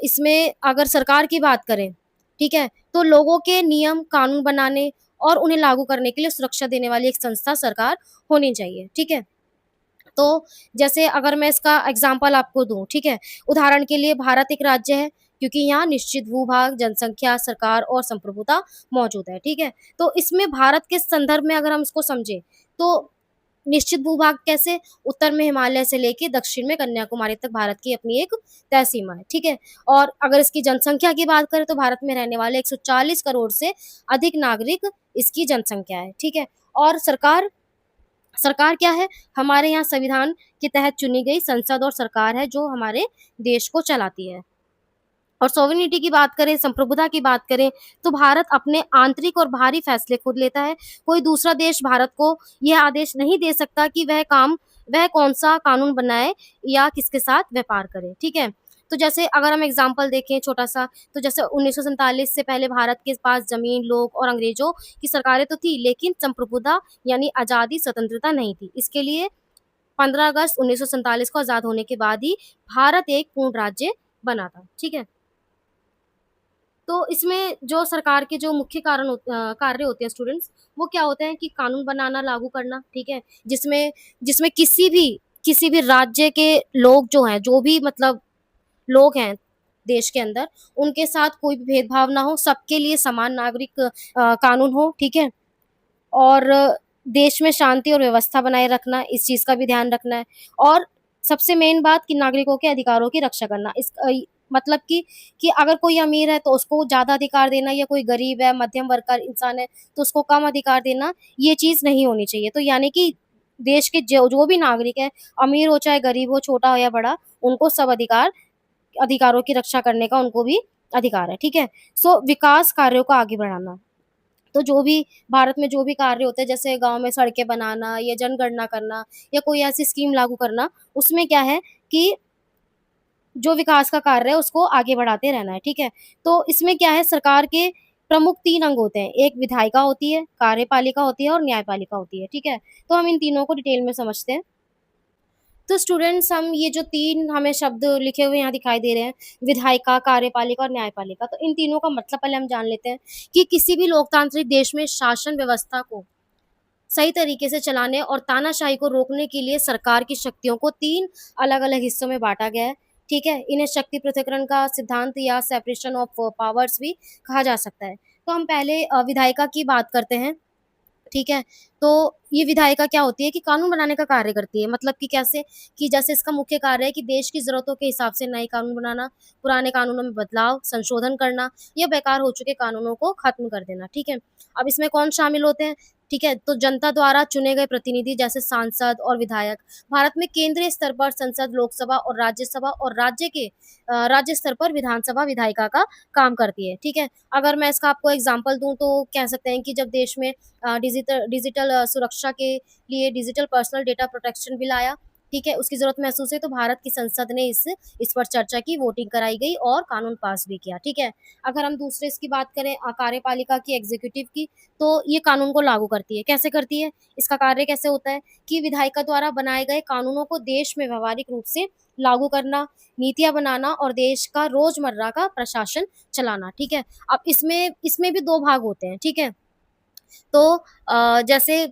[SPEAKER 1] इसमें अगर सरकार की बात करें, ठीक है? तो लोगों के नियम, कानून बनाने और उन्हें लागू करने के लिए सुरक्षा देने वाली एक संस्था सरकार होनी चाहिए, ठीक है? तो जैसे अगर मैं इसका एग्ज़ाम्पल आपको दूँ, ठीक है? उदाहरण के लिए भारत एक राज्य है, क्योंकि यहाँ निश्चित भूभाग, जनसंख्या, सरकार और संप्रभुता मौजूद है, ठीक है? तो इसमें भारत के संदर्भ में अगर हम इसको समझें, तो निश्चित भूभाग कैसे? उत्तर में हिमालय से लेके दक्षिण में कन्याकुमारी तक भारत की अपनी एक तय सीमा है, ठीक है? और अगर इसकी जनसंख्या की बात करें तो भारत में रहने वाले 140 करोड़ से अधिक नागरिक इसकी जनसंख्या है, ठीक है? और सरकार क्या है? हमारे यहाँ संविधान के तहत चुनी गई संसद और सरकार है जो हमारे देश को चलाती है। और सॉवरेनिटी की बात करें, संप्रभुता की बात करें, तो भारत अपने आंतरिक और बाहरी फैसले खुद लेता है। कोई दूसरा देश भारत को यह आदेश नहीं दे सकता कि वह कौन-सा कानून बनाए या किसके साथ व्यापार करे, ठीक है? तो जैसे अगर हम एग्ज़ाम्पल देखें छोटा-सा, तो जैसे 1947 से पहले भारत के पास ज़मीन, लोग और अंग्रेज़ों की सरकारें तो थी, लेकिन संप्रभुता यानी आज़ादी, स्वतंत्रता नहीं थी। इसके लिए 15 अगस्त 1947 को आज़ाद होने के बाद ही भारत एक पूर्ण राज्य बना था, ठीक है? तो इसमें जो सरकार के जो मुख्य कार्य होते हैं स्टूडेंट्स, वो क्या होते हैं कि कानून बनाना, लागू करना, ठीक है? जिसमें जिसमें किसी भी राज्य के लोग जो हैं, जो भी मतलब लोग हैं देश के अंदर, उनके साथ कोई भी भेदभाव ना हो, सबके लिए समान नागरिक कानून हो, ठीक है? और देश में शांति और व्यवस्था बनाए रखना, इस चीज़ का भी ध्यान रखना है। और सबसे मेन बात कि नागरिकों के अधिकारों की रक्षा करना। मतलब कि अगर कोई अमीर है तो उसको ज़्यादा अधिकार देना, या कोई गरीब है, मध्यम वर्ग का इंसान है तो उसको कम अधिकार देना, ये चीज़ नहीं होनी चाहिए। तो यानी कि देश के जो जो भी नागरिक है, अमीर हो चाहे गरीब हो, छोटा हो या बड़ा, उनको सब अधिकारों की रक्षा करने का उनको भी अधिकार है, ठीक है? सो विकास कार्यों को आगे बढ़ाना। तो जो भी भारत में जो भी कार्य होते हैं, जैसे गाँव में सड़कें बनाना या जनगणना करना या कोई ऐसी स्कीम लागू करना, उसमें क्या है कि जो विकास का कार्य है उसको आगे बढ़ाते रहना है, ठीक है? तो इसमें क्या है, सरकार के प्रमुख 3 अंग होते हैं, एक विधायिका होती है, कार्यपालिका होती है और न्यायपालिका होती है, ठीक है? तो हम इन तीनों को डिटेल में समझते हैं। तो स्टूडेंट्स, हम ये जो 3 हमें शब्द लिखे हुए यहाँ दिखाई दे रहे हैं, विधायिका, कार्यपालिका और न्यायपालिका, तो इन तीनों का मतलब पहले हम जान लेते हैं कि किसी भी लोकतांत्रिक देश में शासन व्यवस्था को सही तरीके से चलाने और तानाशाही को रोकने के लिए सरकार की शक्तियों को 3 अलग-अलग हिस्सों में बाँटा गया है, ठीक है? इन्हें शक्ति पृथक्करण का सिद्धांत या सेपरेशन ऑफ पावर्स भी कहा जा सकता है। तो हम पहले विधायिका की बात करते हैं। ठीक है? तो ये विधायिका क्या होती है कि कानून बनाने का कार्य करती है। मतलब कि कैसे? कि जैसे इसका मुख्य कार्य है कि देश की ज़रूरतों के हिसाब से नए कानून बनाना, पुराने कानूनों में बदलाव, संशोधन करना या बेकार हो चुके कानूनों को ख़त्म कर देना, ठीक है? अब इसमें कौन शामिल होते हैं? ठीक है? तो जनता द्वारा चुने गए प्रतिनिधि जैसे सांसद और विधायक, भारत में केंद्रीय स्तर पर संसद, लोकसभा और राज्यसभा और राज्य स्तर पर विधानसभा विधायिका का काम करती है, ठीक है? अगर मैं इसका आपको एग्ज़ाम्पल दूँ तो कह सकते हैं कि जब देश में डिजिटल सुरक्षा के लिए digital personal data protection bill आया, ठीक है? उसकी ज़रूरत महसूस हुई तो भारत की संसद ने इस पर चर्चा की, वोटिंग कराई गई और कानून पास भी किया, ठीक है? अगर हम दूसरे इसकी बात करें कार्यपालिका की, एग्ज़ीक्यूटिव की, तो ये कानून को लागू करती है। कैसे करती है? इसका कार्य कैसे होता है कि विधायिका द्वारा बनाए गए कानूनों को देश में व्यावहारिक रूप से लागू करना, नीतियाँ बनाना और देश का रोज़मर्रा का प्रशासन चलाना, ठीक है? अब इसमें इसमें भी 2 भाग होते हैं, ठीक है? तो जैसे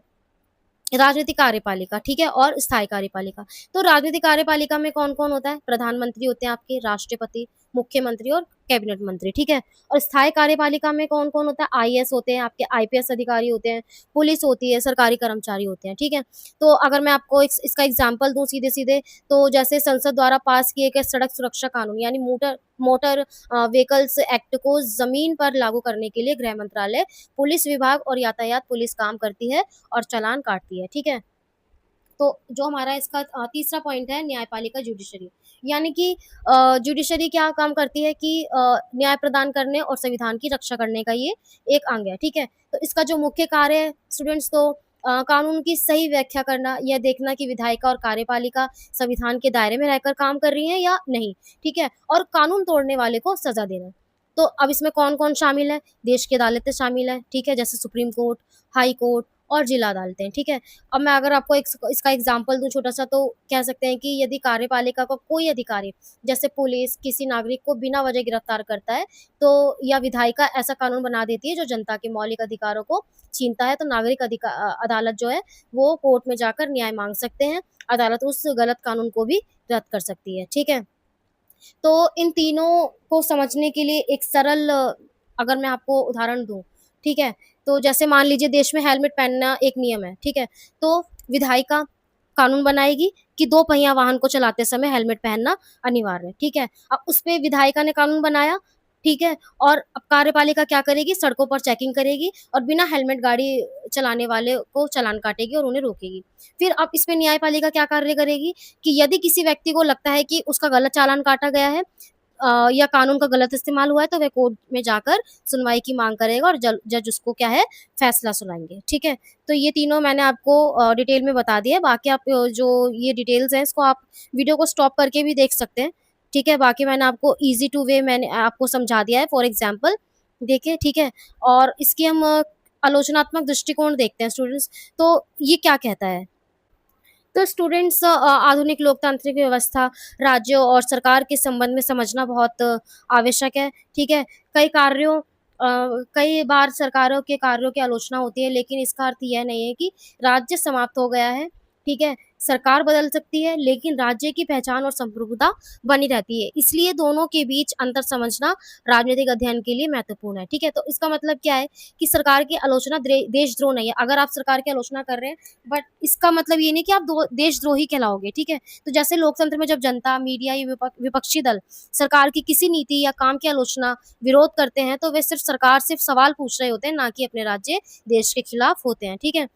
[SPEAKER 1] राजनीतिक कार्यपालिका, ठीक है? और स्थायी कार्यपालिका। तो राजनीतिक कार्यपालिका में कौन-कौन होता है? प्रधानमंत्री होते हैं आपके, राष्ट्रपति, मुख्यमंत्री और कैबिनेट मंत्री, ठीक है? और स्थायी कार्यपालिका में कौन-कौन होता है? आईएएस होते हैं, आपके आईपीएस अधिकारी होते हैं, पुलिस होती है, सरकारी कर्मचारी होते हैं, ठीक है? तो अगर मैं आपको इसका एग्ज़ाम्पल दूँ सीधे-सीधे, तो जैसे संसद द्वारा पास किए गए सड़क सुरक्षा कानून यानी मोटर मोटर व्हीकल्स एक्ट को ज़मीन पर लागू करने के लिए गृह मंत्रालय, पुलिस विभाग और यातायात पुलिस काम करती है और चालान काटती है, ठीक है? तो जो हमारा इसका तीसरा पॉइंट है न्यायपालिका जुडिशरी, यानी कि जुडिशरी क्या काम करती है कि न्याय प्रदान करने और संविधान की रक्षा करने का ये एक अंग है, ठीक है? तो इसका जो मुख्य कार्य है स्टूडेंट्स, तो कानून की सही व्याख्या करना, यह देखना कि विधायिका और कार्यपालिका संविधान के दायरे में रहकर काम कर रही हैं या नहीं, ठीक है? और कानून तोड़ने वाले को सज़ा देना। तो अब इसमें कौन-कौन शामिल है? देश की अदालतें शामिल हैं, ठीक है? जैसे सुप्रीम कोर्ट, हाई कोर्ट और जिला अदालतें, ठीक है? अब मैं अगर आपको इसका एग्ज़ाम्पल दूँ छोटा-सा, तो कह सकते हैं कि यदि कार्यपालिका का कोई अधिकारी, जैसे पुलिस, किसी नागरिक को बिना वजह गिरफ्तार करता है, तो या विधायिका ऐसा कानून बना देती है जो जनता के मौलिक अधिकारों को छीनता है, तो अदालत जो है वो कोर्ट में जाकर न्याय माँग सकते हैं। अदालत उस गलत कानून को भी रद्द कर सकती है, ठीक है? तो इन तीनों को समझने के लिए एक सरल अगर मैं आपको उदाहरण दूँ, ठीक है? तो जैसे मान लीजिए देश में हेलमेट पहनना एक नियम है, ठीक है? तो विधायिका कानून बनाएगी कि 2 पहिया वाहन को चलाते समय हेलमेट पहनना अनिवार्य है, ठीक है? अब उसपे विधायिका ने कानून बनाया, ठीक है? और अब कार्यपालिका क्या करेगी, सड़कों पर चेकिंग करेगी और बिना हेलमेट गाड़ी चलाने वाले को चालान काटेगी और उन्हें रोकेगी। फिर अब इसमें न्यायपालिका क्या कार्य करेगी कि यदि किसी व्यक्ति को लगता है कि उसका गलत चालान काटा गया है या कानून का गलत इस्तेमाल हुआ है, तो वह कोर्ट में जाकर सुनवाई की माँग करेगा और जज उसको क्या है, फैसला सुनाएँगे, ठीक है? तो ये तीनों मैंने आपको डिटेल में बता दिया है, बाकी आप जो ये डिटेल्स हैं, इसको आप वीडियो को स्टॉप करके भी देख सकते हैं, ठीक है? बाकी मैंने आपको ईज़ी टू वे मैंने आपको समझा दिया है फॉर एग्ज़ाम्पल देखिए, ठीक है? और इसकी हम आलोचनात्मक दृष्टिकोण देखते हैं स्टूडेंट्स, तो ये क्या कहता है? तो स्टूडेंट्स आधुनिक लोकतांत्रिक व्यवस्था राज्यों और सरकार के संबंध में समझना बहुत आवश्यक है, ठीक है? कई बार सरकारों के कार्यों की आलोचना होती है, लेकिन इसका अर्थ यह नहीं है कि राज्य समाप्त हो गया है, ठीक है? सरकार बदल सकती है, लेकिन राज्य की पहचान और संप्रभुता बनी रहती है। इसलिए दोनों के बीच अंतर समझना राजनीतिक अध्ययन के लिए महत्वपूर्ण है, ठीक है? तो इसका मतलब क्या है कि सरकार की आलोचना देशद्रोह नहीं है। अगर आप सरकार की आलोचना कर रहे हैं बट इसका मतलब ये नहीं कि आप देशद्रोही कहलाओगे, ठीक है? तो जैसे लोकतंत्र में जब जनता, मीडिया या विपक्षी दल सरकार की किसी नीति या काम की आलोचना, विरोध करते हैं, तो वे सिर्फ सरकार से सवाल पूछ रहे होते हैं, ना कि अपने राज्य, देश के खिलाफ होते हैं, ठीक है?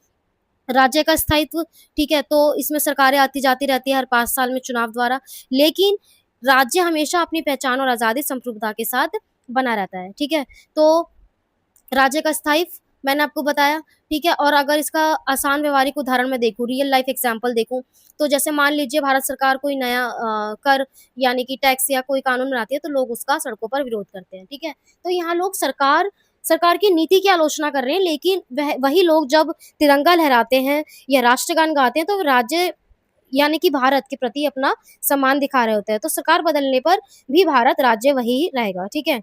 [SPEAKER 1] राज्य का स्थायित्व, ठीक है? तो इसमें सरकारें आती-जाती रहती है हर 5 साल में चुनाव द्वारा, लेकिन राज्य हमेशा अपनी पहचान और आज़ादी संप्रभुता के साथ बना रहता है, ठीक है? तो राज्य का स्थायित्व मैंने आपको बताया, ठीक है? और अगर इसका आसान व्यवहारिक उदाहरण मैं देखूँ, रियल लाइफ़ एग्ज़ाम्पल देखूँ, तो जैसे मान लीजिए भारत सरकार कोई नया कर यानी कि टैक्स या कोई कानून बनाती है, तो लोग उसका सड़कों पर विरोध करते हैं, ठीक है? तो यहाँ लोग सरकार की नीति की आलोचना कर रहे हैं, लेकिन वही लोग जब तिरंगा लहराते हैं या राष्ट्रगान गाते हैं, तो राज्य यानी कि भारत के प्रति अपना सम्मान दिखा रहे होते हैं। तो सरकार बदलने पर भी भारत राज्य वही ही रहेगा, ठीक है?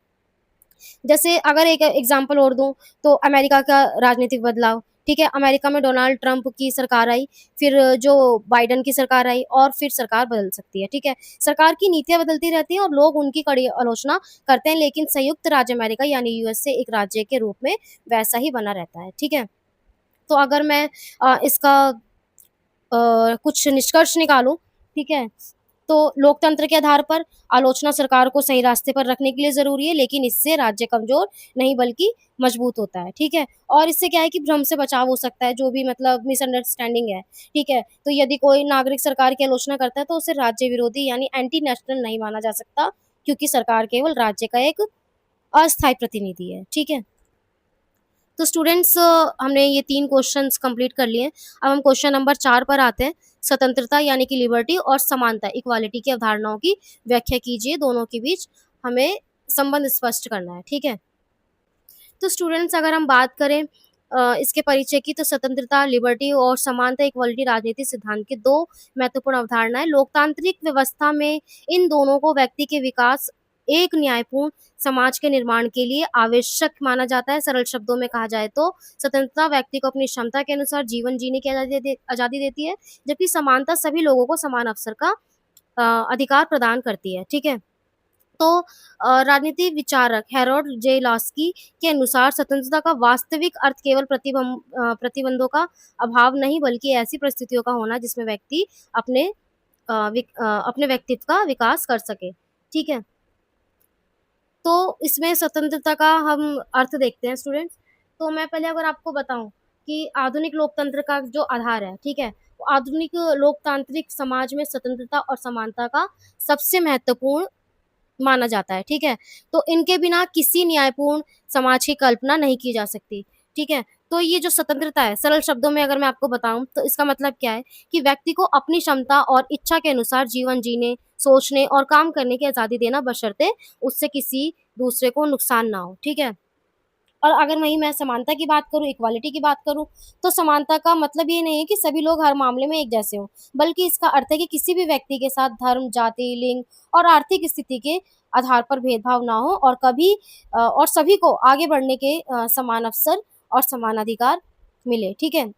[SPEAKER 1] जैसे अगर एक एग्ज़ाम्पल और दूँ, तो अमेरिका का राजनीतिक बदलाव, ठीक है? अमेरिका में डोनाल्ड ट्रंप की सरकार आई, फिर जो बाइडेन की सरकार आई और फिर सरकार बदल सकती है, ठीक है? सरकार की नीतियाँ बदलती रहती हैं और लोग उनकी कड़ी आलोचना करते हैं, लेकिन संयुक्त राज्य अमेरिका यानी यूएसए एक राज्य के रूप में वैसा ही बना रहता है, ठीक है? तो अगर मैं इसका कुछ निष्कर्ष निकालूँ, ठीक है? तो लोकतंत्र के आधार पर आलोचना सरकार को सही रास्ते पर रखने के लिए ज़रूरी है, लेकिन इससे राज्य कमज़ोर नहीं बल्कि मजबूत होता है, ठीक है? और इससे क्या है कि भ्रम से बचाव हो सकता है, जो भी मतलब मिसअंडरस्टैंडिंग है, ठीक है? तो यदि कोई नागरिक सरकार की आलोचना करता है, तो उसे राज्य विरोधी यानी एंटी नेशनल नहीं माना जा सकता, क्योंकि सरकार केवल राज्य का एक अस्थायी प्रतिनिधि है, ठीक है? तो स्टूडेंट्स हमने ये 3 क्वेश्चंस कंप्लीट कर लिए हैं। अब हम क्वेश्चन नंबर 4 पर आते हैं। स्वतंत्रता यानी कि लिबर्टी और समानता, इक्वालिटी की अवधारणाओं की व्याख्या कीजिए। दोनों के बीच हमें संबंध स्पष्ट करना है, ठीक है? तो स्टूडेंट्स अगर हम बात करें इसके परिचय की, तो स्वतंत्रता, लिबर्टी और समानता, इक्वालिटी राजनीतिक सिद्धांत की 2 महत्वपूर्ण अवधारणाएँ। लोकतांत्रिक व्यवस्था में इन दोनों को व्यक्ति के विकास, एक न्यायपूर्ण समाज के निर्माण के लिए आवश्यक माना जाता है। सरल शब्दों में कहा जाए तो स्वतंत्रता व्यक्ति को अपनी क्षमता के अनुसार जीवन जीने की आज़ादी देती है, जबकि समानता सभी लोगों को समान अवसर का अधिकार प्रदान करती है, ठीक है? तो राजनीति विचारक हेरोल्ड जे लास्की के अनुसार स्वतंत्रता का वास्तविक अर्थ केवल प्रतिबंधों का अभाव नहीं, बल्कि ऐसी परिस्थितियों का होना जिसमें व्यक्ति अपने व्यक्तित्व का विकास कर सके, ठीक है? तो इसमें स्वतंत्रता का हम अर्थ देखते हैं स्टूडेंट्स। तो मैं पहले अगर आपको बताऊँ कि आधुनिक लोकतंत्र का जो आधार है, ठीक है? तो आधुनिक लोकतांत्रिक समाज में स्वतंत्रता और समानता का सबसे महत्वपूर्ण माना जाता है, ठीक है? तो इनके बिना किसी न्यायपूर्ण समाज की कल्पना नहीं की जा सकती, ठीक है? तो ये जो स्वतंत्रता है, सरल शब्दों में अगर मैं आपको बताऊँ, तो इसका मतलब क्या है कि व्यक्ति को अपनी क्षमता और इच्छा के अनुसार जीवन जीने, सोचने और काम करने की आज़ादी देना, बशर्ते उससे किसी दूसरे को नुकसान ना हो, ठीक है? और अगर वहीं मैं समानता की बात करूँ, इक्वालिटी की बात करूँ, तो समानता का मतलब ये नहीं है कि सभी लोग हर मामले में एक जैसे हों, बल्कि इसका अर्थ है कि किसी भी व्यक्ति के साथ धर्म, जाति, लिंग और आर्थिक स्थिति के आधार पर भेदभाव ना हो और और सभी को आगे बढ़ने के समान अवसर और समान अधिकार मिले, ठीक है?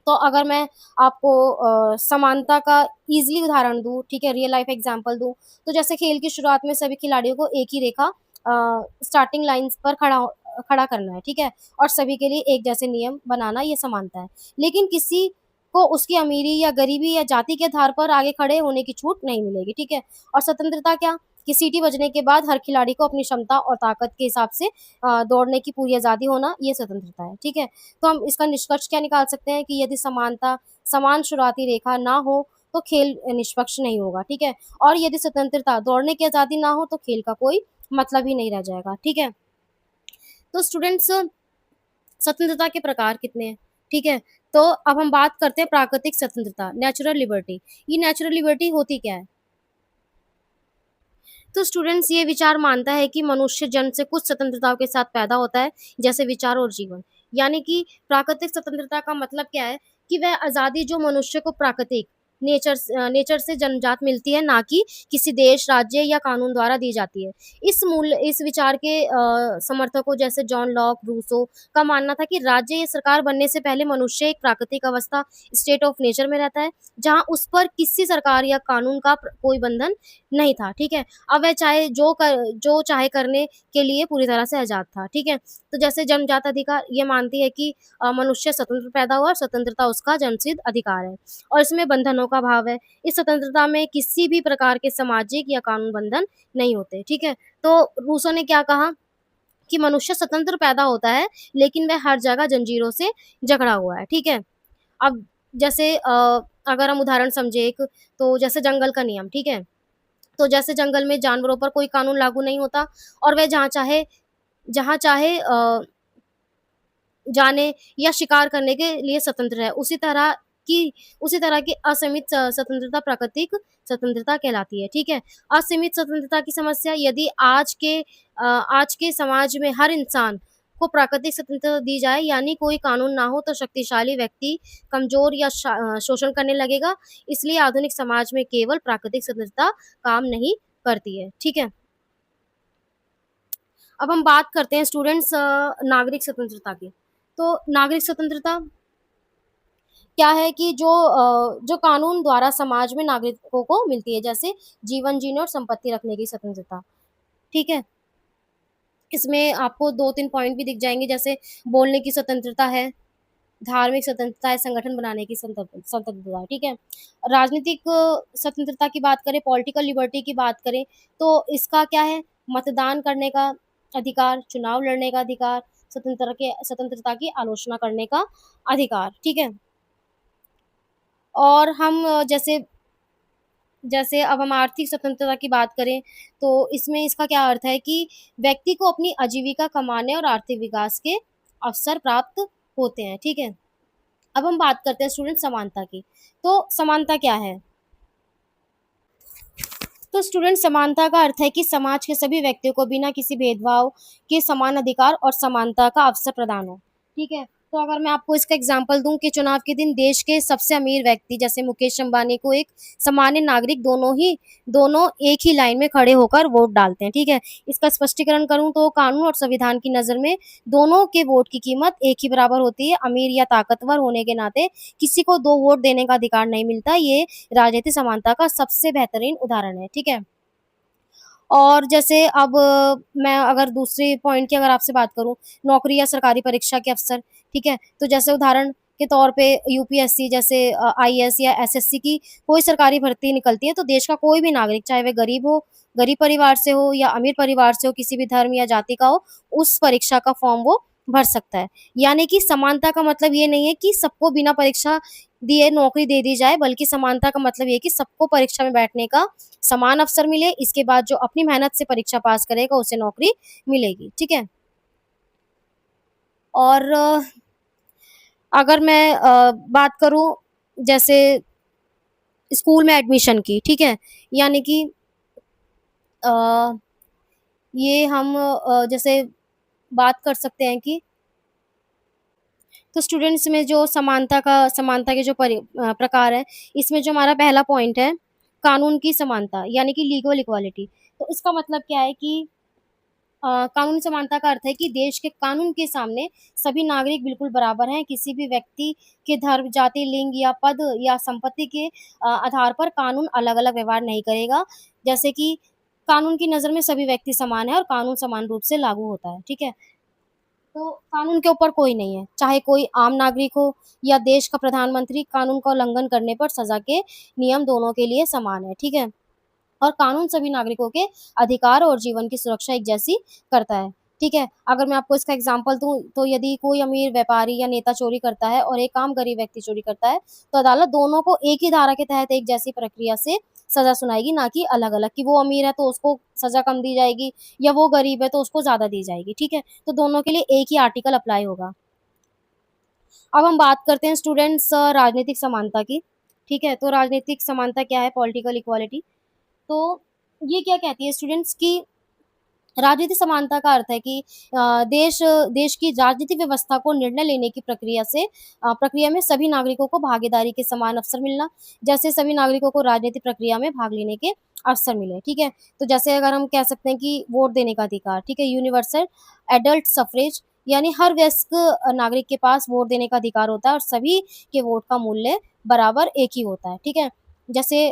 [SPEAKER 1] तो अगर मैं आपको समानता का ईज़िली उदाहरण दूँ, ठीक है, रियल लाइफ़ एग्ज़ाम्पल दूँ, तो जैसे खेल की शुरुआत में सभी खिलाड़ियों को एक ही रेखा स्टार्टिंग लाइन्स पर खड़ा करना है, ठीक है? और सभी के लिए एक जैसे नियम बनाना, ये समानता है। लेकिन किसी को उसकी अमीरी या गरीबी या जाति के आधार पर आगे खड़े होने की छूट नहीं मिलेगी, ठीक है? और स्वतंत्रता क्या? कि सीटी बजने के बाद हर खिलाड़ी को अपनी क्षमता और ताकत के हिसाब से दौड़ने की पूरी आज़ादी होना, ये स्वतंत्रता है, ठीक है? तो हम इसका निष्कर्ष क्या निकाल सकते हैं कि यदि समान शुरुआती रेखा ना हो, तो खेल निष्पक्ष नहीं होगा, ठीक है? और यदि स्वतंत्रता, दौड़ने की आज़ादी ना हो, तो खेल का कोई मतलब ही नहीं रह जाएगा, ठीक है? तो स्टूडेंट्स, स्वतंत्रता के प्रकार कितने हैं, ठीक है? तो अब हम बात करते हैं प्राकृतिक स्वतंत्रता, नेचुरल लिबर्टी। ये नेचुरल लिबर्टी होती क्या है? तो स्टूडेंट्स, ये विचार मानता है कि मनुष्य जन्म से कुछ स्वतंत्रताओं के साथ पैदा होता है, जैसे विचार और जीवन। यानी कि प्राकृतिक स्वतंत्रता का मतलब क्या है कि वह आज़ादी जो मनुष्य को प्राकृतिक नेचर से जन्मजात मिलती है, ना कि किसी देश, राज्य या कानून द्वारा दी जाती है। इस विचार के समर्थकों जैसे जॉन लॉक, रूसो का मानना था कि राज्य या सरकार बनने से पहले मनुष्य एक प्राकृतिक अवस्था, स्टेट ऑफ नेचर में रहता है, जहाँ उस पर किसी सरकार या कानून का कोई बंधन नहीं था, ठीक है? अब वह जो चाहे करने के लिए पूरी तरह से आज़ाद था, ठीक है? तो जैसे जन्मजात अधिकार ये मानती है कि मनुष्य स्वतंत्र पैदा हुआ और स्वतंत्रता उसका जन्मसिद्ध अधिकार है और इसमें बंधनों का भाव है। इस स्वतंत्रता में किसी भी प्रकार के सामाजिक या कानून बंधन नहीं होते, ठीक है? तो रूसो ने क्या कहा कि मनुष्य स्वतंत्र पैदा होता है, लेकिन वह हर जगह जंजीरों से जकड़ा हुआ है, ठीक है? अब जैसे अगर हम उदाहरण समझे एक, तो जैसे जंगल का नियम, ठीक है? तो जैसे जंगल में जानवरों पर कोई कानून लागू नहीं होता और वह जहाँ चाहे जाने या शिकार करने के लिए स्वतंत्र है। उसी तरह की असीमित स्वतंत्रता प्राकृतिक स्वतंत्रता कहलाती है, ठीक है? असीमित स्वतंत्रता की समस्या, यदि आज के समाज में हर इंसान को प्राकृतिक स्वतंत्रता दी जाए, यानी कोई कानून ना हो, तो शक्तिशाली व्यक्ति कमज़ोर या शोषण करने लगेगा। इसलिए आधुनिक समाज में केवल प्राकृतिक स्वतंत्रता काम नहीं करती है, ठीक है? अब हम बात करते हैं स्टूडेंट्स, नागरिक स्वतंत्रता की। तो नागरिक स्वतंत्रता क्या है कि जो कानून द्वारा समाज में नागरिकों को मिलती है, जैसे जीवन जीने और संपत्ति रखने की स्वतंत्रता, ठीक है? इसमें आपको 2-3 पॉइंट भी दिख जाएँगे, जैसे बोलने की स्वतंत्रता है, धार्मिक स्वतंत्रता है, संगठन बनाने की स्वतंत्रता है, ठीक है? राजनीतिक स्वतंत्रता की बात करें, पॉलिटिकल लिबर्टी की बात करें, तो इसका क्या है? मतदान करने का अधिकार, चुनाव लड़ने का अधिकार, स्वतंत्रता की आलोचना करने का अधिकार, ठीक है? और हम जैसे जैसे अब हम आर्थिक स्वतंत्रता की बात करें, तो इसमें इसका क्या अर्थ है कि व्यक्ति को अपनी आजीविका कमाने और आर्थिक विकास के अवसर प्राप्त होते हैं, ठीक है? अब हम बात करते हैं स्टूडेंट समानता की। तो समानता क्या है? तो स्टूडेंट, समानता का अर्थ है कि समाज के सभी व्यक्तियों को बिना किसी भेदभाव के समान अधिकार और समानता का अवसर प्रदान हो, ठीक है? तो अगर मैं आपको इसका एग्जांपल दूं कि चुनाव के दिन देश के सबसे अमीर व्यक्ति जैसे मुकेश अंबानी को एक सामान्य नागरिक दोनों एक ही लाइन में खड़े होकर वोट डालते हैं, ठीक है? इसका स्पष्टीकरण करूं तो कानून और संविधान की नज़र में दोनों के वोट की कीमत एक ही बराबर होती है। अमीर या ताकतवर होने के नाते किसी को 2 वोट देने का अधिकार नहीं मिलता। ये राजनीतिक समानता का सबसे बेहतरीन उदाहरण है, ठीक है? और जैसे अब मैं अगर दूसरे पॉइंट की अगर आपसे बात करूँ, नौकरी या सरकारी परीक्षा के अवसर, ठीक है? तो जैसे उदाहरण के तौर पे यूपीएससी जैसे आईएएस या एसएससी की कोई सरकारी भर्ती निकलती है, तो देश का कोई भी नागरिक, चाहे वह गरीब परिवार से हो या अमीर परिवार से हो, किसी भी धर्म या जाति का हो, उस परीक्षा का फॉर्म वो भर सकता है। यानी कि समानता का मतलब ये नहीं है कि सबको बिना परीक्षा दिए नौकरी दे दी जाए, बल्कि समानता का मतलब ये है कि सबको परीक्षा में बैठने का समान अवसर मिले, इसके बाद जो अपनी मेहनत से परीक्षा पास करेगा उसे नौकरी मिलेगी, ठीक है? और अगर मैं बात करूँ जैसे स्कूल में एडमिशन की, ठीक है? यानी कि अ, ये हम जैसे बात कर सकते हैं कि तो स्टूडेंट्स में जो समानता के जो प्रकार हैं, इसमें जो हमारा पहला पॉइंट है, कानून की समानता यानी कि लीगल इक्वालिटी। तो इसका मतलब क्या है कि कानूनी समानता का अर्थ है कि देश के कानून के सामने सभी नागरिक बिल्कुल बराबर हैं। किसी भी व्यक्ति के धर्म, जाति, लिंग या पद या संपत्ति के आधार पर कानून अलग-अलग व्यवहार नहीं करेगा। जैसे कि कानून की नज़र में सभी व्यक्ति समान हैं और कानून समान रूप से लागू होता है, ठीक है? तो कानून के ऊपर कोई नहीं है, चाहे कोई आम नागरिक हो या देश का प्रधानमंत्री, कानून का उल्लंघन करने पर सज़ा के नियम दोनों के लिए समान है, ठीक है? और कानून सभी नागरिकों के अधिकार और जीवन की सुरक्षा एक जैसी करता है। ठीक है? अगर मैं आपको इसका एग्ज़ाम्पल दूँ, तो यदि कोई अमीर व्यापारी या नेता चोरी करता है और एक आम गरीब व्यक्ति चोरी करता है, तो अदालत दोनों को एक ही धारा के तहत एक जैसी प्रक्रिया से सज़ा सुनाएगी, ना कि अलग-अलग, कि वो अमीर है तो उसको सज़ा कम दी जाएगी या वो गरीब है तो उसको ज़्यादा दी जाएगी। ठीक है? तो दोनों के लिए एक ही आर्टिकल अप्लाई होगा। अब हम बात करते हैं स्टूडेंट्स राजनीतिक समानता की। ठीक है? तो राजनीतिक समानता क्या है? Political equality. तो ये क्या कहती है स्टूडेंट्स की राजनीतिक समानता का अर्थ है कि देश देश की राजनीतिक व्यवस्था को निर्णय लेने की प्रक्रिया में सभी नागरिकों को भागीदारी के समान अवसर मिलना, जैसे सभी नागरिकों को राजनीतिक प्रक्रिया में भाग लेने के अवसर मिले, ठीक है? तो जैसे अगर हम कह सकते हैं कि वोट देने का अधिकार, ठीक है? यूनिवर्सल एडल्ट सफ़्रेज, यानी हर वयस्क नागरिक के पास वोट देने का अधिकार होता है और सभी के वोट का मूल्य बराबर एक ही होता है, ठीक है? जैसे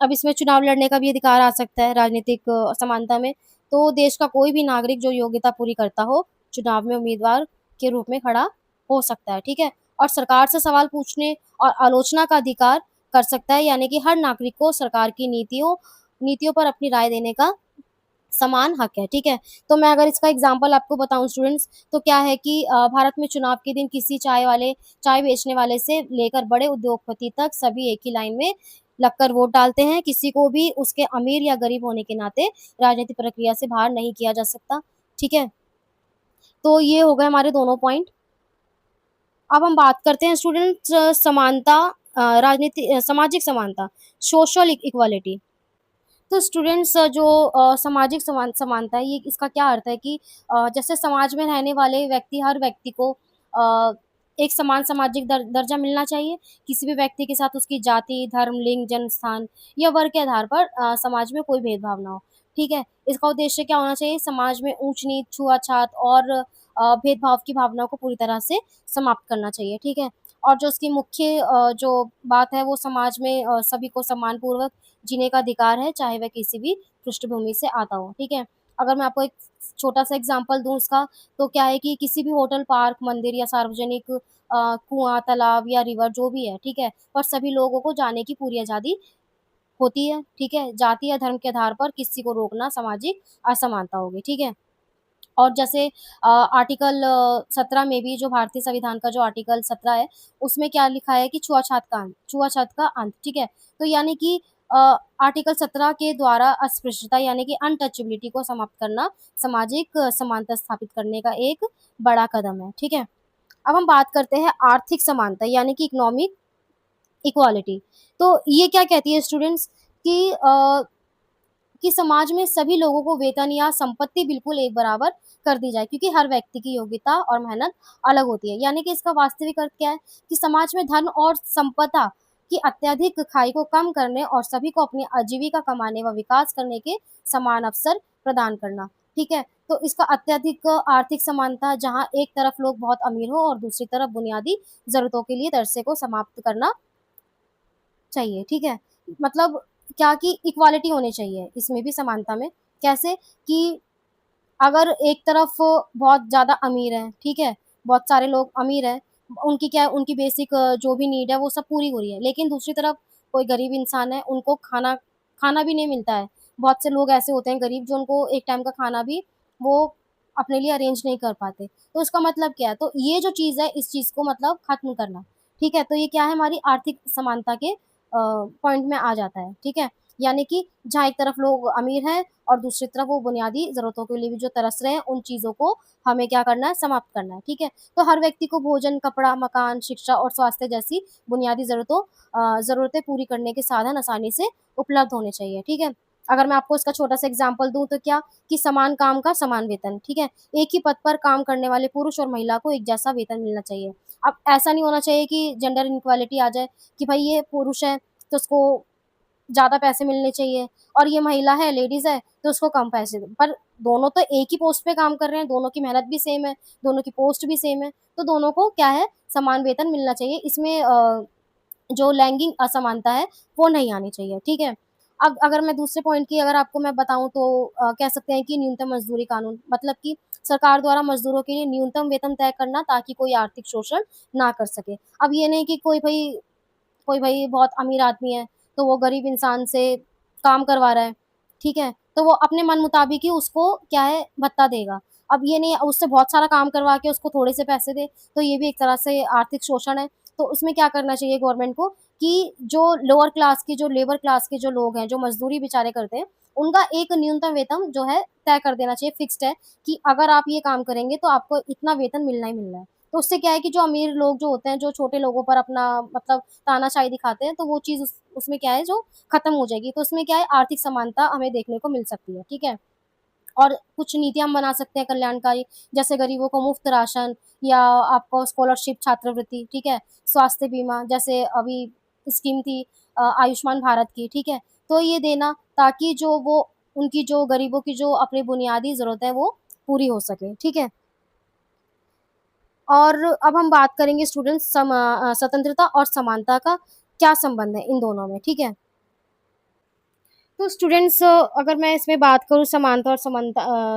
[SPEAKER 1] अब इसमें चुनाव लड़ने का भी अधिकार आ सकता है राजनीतिक समानता में। तो देश का कोई भी नागरिक जो योग्यता पूरी करता हो, चुनाव में उम्मीदवार के रूप में खड़ा हो सकता है, ठीक है? और सरकार से सवाल पूछने और आलोचना का अधिकार कर सकता है, यानी कि हर नागरिक को सरकार की नीतियों नीतियों पर अपनी राय देने का समान हक है, ठीक है? तो मैं अगर इसका एग्ज़ाम्पल आपको बताऊँ स्टूडेंट्स, तो क्या है कि भारत में चुनाव के दिन किसी चाय बेचने वाले से लेकर बड़े उद्योगपति तक सभी एक ही लाइन में लगकर वोट डालते हैं। किसी को भी उसके अमीर या गरीब होने के नाते राजनीतिक प्रक्रिया से बाहर नहीं किया जा सकता, ठीक है? तो ये हो गए हमारे दोनों पॉइंट। अब हम बात करते हैं स्टूडेंट्स समानता सामाजिक समानता, सोशल इक्वालिटी। तो स्टूडेंट्स जो सामाजिक समानता है, ये इसका क्या अर्थ है कि जैसे समाज में रहने वाले हर व्यक्ति को एक समान सामाजिक दर्जा मिलना चाहिए। किसी भी व्यक्ति के साथ उसकी जाति, धर्म, लिंग, जन्म स्थान या वर्ग के आधार पर समाज में कोई भेदभाव ना हो, ठीक है? इसका उद्देश्य क्या होना चाहिए? समाज में ऊंच-नीच, छुआ-छात और भेदभाव की भावनाओं को पूरी तरह से समाप्त करना चाहिए, ठीक है? और जो उसकी मुख्य जो बात है वो समाज में सभी को सम्मानपूर्वक जीने का अधिकार है, चाहे वह किसी भी पृष्ठभूमि से आता हो, ठीक है? अगर मैं आपको एक छोटा-सा एग्ज़ाम्पल दूँ इसका, तो क्या है कि किसी भी होटल, पार्क, मंदिर या सार्वजनिक कुआँ, तालाब या रिवर जो भी है, ठीक है? पर सभी लोगों को जाने की पूरी आज़ादी होती है, ठीक है? जाति या धर्म के आधार पर किसी को रोकना सामाजिक असमानता होगी, ठीक है? और जैसे आर्टिकल 17 में भी, जो भारतीय संविधान का जो आर्टिकल 17 है, उसमें क्या लिखा है कि छुआछूत का अंत, ठीक है? तो यानी कि अ, आर्टिकल 17 के द्वारा अस्पृश्यता यानी कि अनटचेबिलिटी को समाप्त करना सामाजिक समानता स्थापित करने का एक बड़ा कदम है, ठीक है? अब हम बात करते हैं आर्थिक समानता यानी कि इकोनॉमिक इक्वालिटी। तो ये क्या कहती है स्टूडेंट्स कि समाज में सभी लोगों को वेतन या संपत्ति बिल्कुल एक बराबर कर दी जाए, क्योंकि हर व्यक्ति की योग्यता और मेहनत अलग होती है। यानी कि इसका वास्तविक अर्थ क्या है कि समाज में धन और संपदा की अत्यधिक खाई को कम करने और सभी को अपनी आजीविका कमाने व विकास करने के समान अवसर प्रदान करना, ठीक है? तो इसका अत्यधिक आर्थिक समानता, जहाँ एक तरफ लोग बहुत अमीर हो और दूसरी तरफ बुनियादी ज़रूरतों के लिए तरसे को समाप्त करना चाहिए, ठीक है? मतलब क्या कि इक्वालिटी होनी चाहिए इसमें भी समानता में। कैसे? कि अगर एक तरफ बहुत ज़्यादा अमीर हैं, ठीक है? बहुत सारे लोग अमीर हैं, उनकी बेसिक जो भी नीड है वो सब पूरी हो रही है। लेकिन दूसरी तरफ कोई गरीब इंसान है, उनको खाना खाना भी नहीं मिलता है। बहुत से लोग ऐसे होते हैं गरीब, जो उनको एक टाइम का खाना भी वो अपने लिए अरेंज नहीं कर पाते। तो इसका मतलब क्या है? तो ये जो चीज़ है, इस चीज़ को मतलब ख़त्म करना, ठीक है? तो ये क्या है, हमारी आर्थिक समानता के पॉइंट में आ जाता है, ठीक है? यानी कि जहाँ एक तरफ लोग अमीर हैं और दूसरी तरफ वो बुनियादी ज़रूरतों के लिए भी जो तरस रहे हैं, उन चीज़ों को हमें क्या करना है? समाप्त करना है, ठीक है? तो हर व्यक्ति को भोजन, कपड़ा, मकान, शिक्षा और स्वास्थ्य जैसी बुनियादी ज़रूरतें पूरी करने के साधन आसानी से उपलब्ध होने चाहिए, ठीक है? अगर मैं आपको इसका छोटा-सा एग्ज़ाम्पल दूँ, तो क्या कि समान काम का समान वेतन, ठीक है? एक ही पद पर काम करने वाले पुरुष और महिला को एक जैसा वेतन मिलना चाहिए। अब ऐसा नहीं होना चाहिए कि जेंडर इनइक्वालिटी आ जाए कि भाई ये पुरुष है, तो उसको ज़्यादा पैसे मिलने चाहिए, और ये महिला है, लेडीज़ है, तो उसको कम पैसे दो। पर दोनों तो एक ही पोस्ट पे काम कर रहे हैं, दोनों की मेहनत भी सेम है, दोनों की पोस्ट भी सेम है, तो दोनों को क्या है, समान वेतन मिलना चाहिए। इसमें जो लैंगिक असमानता है, वो नहीं आनी चाहिए, ठीक है? अब अगर मैं दूसरे पॉइंट की अगर आपको मैं बताऊँ, तो कह सकते हैं कि न्यूनतम मज़दूरी कानून, मतलब कि सरकार द्वारा मज़दूरों के लिए न्यूनतम वेतन तय करना, ताकि कोई आर्थिक शोषण ना कर सके। अब ये नहीं कि कोई भई बहुत अमीर आदमी है, तो वो गरीब इंसान से काम करवा रहा है, ठीक है? तो वो अपने मन मुताबिक ही उसको क्या है भत्ता देगा। अब ये नहीं उससे बहुत सारा काम करवा के उसको थोड़े से पैसे दे, तो ये भी एक तरह से आर्थिक शोषण है। तो उसमें क्या करना चाहिए गवर्नमेंट को कि जो लोअर क्लास के, जो लेबर क्लास के जो लोग हैं, जो मज़दूरी बेचारे करते हैं, उनका एक न्यूनतम वेतन जो है तय कर देना चाहिए, फिक्स्ड है कि अगर आप ये काम करेंगे तो आपको इतना वेतन मिलना ही मिलना है। तो उससे क्या है कि जो अमीर लोग जो होते हैं, जो छोटे लोगों पर अपना मतलब तानाशाही दिखाते हैं, तो वो चीज़ उसमें क्या है जो खत्म हो जाएगी। तो उसमें क्या है आर्थिक समानता हमें देखने को मिल सकती है, ठीक है? और कुछ नीतियाँ हम बना सकते हैं कल्याणकारी, जैसे गरीबों को मुफ्त राशन या आपको स्कॉलरशिप, छात्रवृत्ति, ठीक है? स्वास्थ्य बीमा जैसे अभी स्कीम थी आयुष्मान भारत की, ठीक है? तो ये देना ताकि जो वो उनकी जो गरीबों की जो अपनी बुनियादी ज़रूरत है वो पूरी हो सके, ठीक है? और अब हम बात करेंगे स्टूडेंट्स स्वतंत्रता और समानता का क्या संबंध है इन दोनों में, ठीक है? तो स्टूडेंट्स अगर मैं इसमें बात करूँ समानता और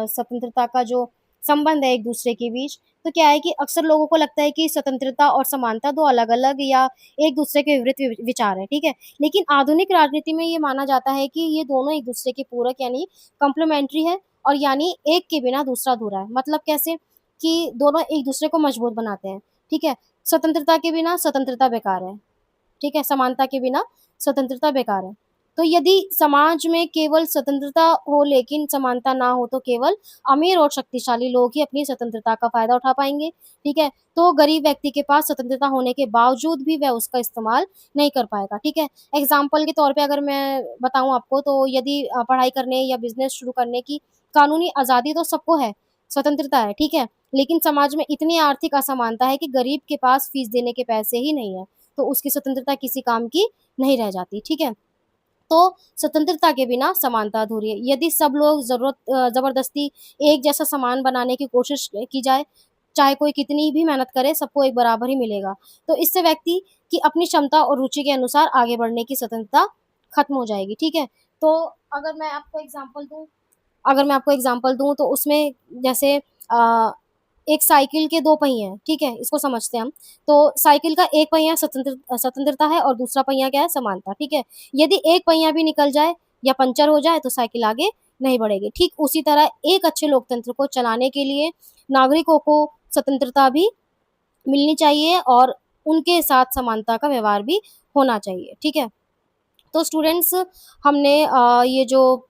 [SPEAKER 1] स्वतंत्रता का जो संबंध है एक दूसरे के बीच, तो क्या है कि अक्सर लोगों को लगता है कि स्वतंत्रता और समानता दो अलग-अलग या एक दूसरे के विपरीत विचार हैं, ठीक है? लेकिन आधुनिक राजनीति में ये माना जाता है कि ये दोनों एक दूसरे के पूरक यानी कॉम्प्लीमेंट्री है और यानी एक के बिना दूसरा अधूरा है। मतलब कैसे? कि दोनों एक दूसरे को मजबूत बनाते हैं, ठीक है? स्वतंत्रता के बिना स्वतंत्रता बेकार है। ठीक है? समानता के बिना स्वतंत्रता बेकार है। तो यदि समाज में केवल स्वतंत्रता हो लेकिन समानता ना हो तो केवल अमीर और शक्तिशाली लोग ही अपनी स्वतंत्रता का फ़ायदा उठा पाएँगे, ठीक है? तो गरीब व्यक्ति के पास स्वतंत्रता होने के बावजूद भी वह उसका इस्तेमाल नहीं कर पाएगा, ठीक है? एग्ज़ाम्पल के तौर पे अगर मैं बताऊँ आपको तो यदि पढ़ाई करने या बिज़नेस शुरू करने की कानूनी आज़ादी तो सबको है, स्वतंत्रता है, ठीक है? लेकिन समाज में इतनी आर्थिक असमानता है कि गरीब के पास फ़ीस देने के पैसे ही नहीं है। तो उसकी स्वतंत्रता किसी काम की नहीं रह जाती, ठीक है? तो स्वतंत्रता के बिना समानता अधूरी है। यदि सब लोग ज़बरदस्ती एक जैसा सामान बनाने की कोशिश की जाए, चाहे कोई कितनी भी मेहनत करे, सबको एक बराबर ही मिलेगा। तो इससे व्यक्ति की अपनी क्षमता और रुचि के अनुसार आगे बढ़ने की स्वतंत्रता खत्म हो जाएगी, ठीक है? तो अगर मैं आपको एग्ज़ाम्पल दूँ अगर मैं आपको एग्ज़ाम्पल दूँ तो उसमें जैसे एक साइकिल के 2 पहिए हैं, ठीक है? इसको समझते हैं हम। तो साइकिल का एक पहिया स्वतंत्रता है और दूसरा पहिया क्या है? समानता, ठीक है? यदि एक पहिया भी निकल जाए या पंचर हो जाए तो साइकिल आगे नहीं बढ़ेगी। ठीक उसी तरह एक अच्छे लोकतंत्र को चलाने के लिए नागरिकों को स्वतंत्रता भी मिलनी चाहिए और उनके साथ समानता का व्यवहार भी होना चाहिए, ठीक है? तो स्टूडेंट्स हमने ये जो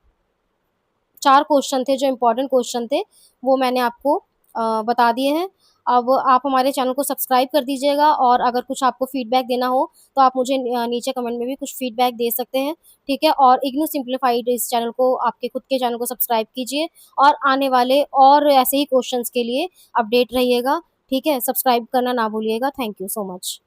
[SPEAKER 1] 4 क्वेश्चन थे, जो इम्पोर्टेंट क्वेश्चन थे, वो मैंने आपको बता दिए हैं। अब आप हमारे चैनल को सब्सक्राइब कर दीजिएगा और अगर कुछ आपको फीडबैक देना हो, तो आप मुझे नीचे कमेंट में भी कुछ फीडबैक दे सकते हैं, ठीक है? और इग्नू सिम्प्लीफाइड इस चैनल को आपके खुद के चैनल को सब्सक्राइब कीजिए और आने वाले और ऐसे ही क्वेश्चन्स के लिए अपडेट रहिएगा, ठीक है? सब्सक्राइब करना ना भूलिएगा। Thank you so much.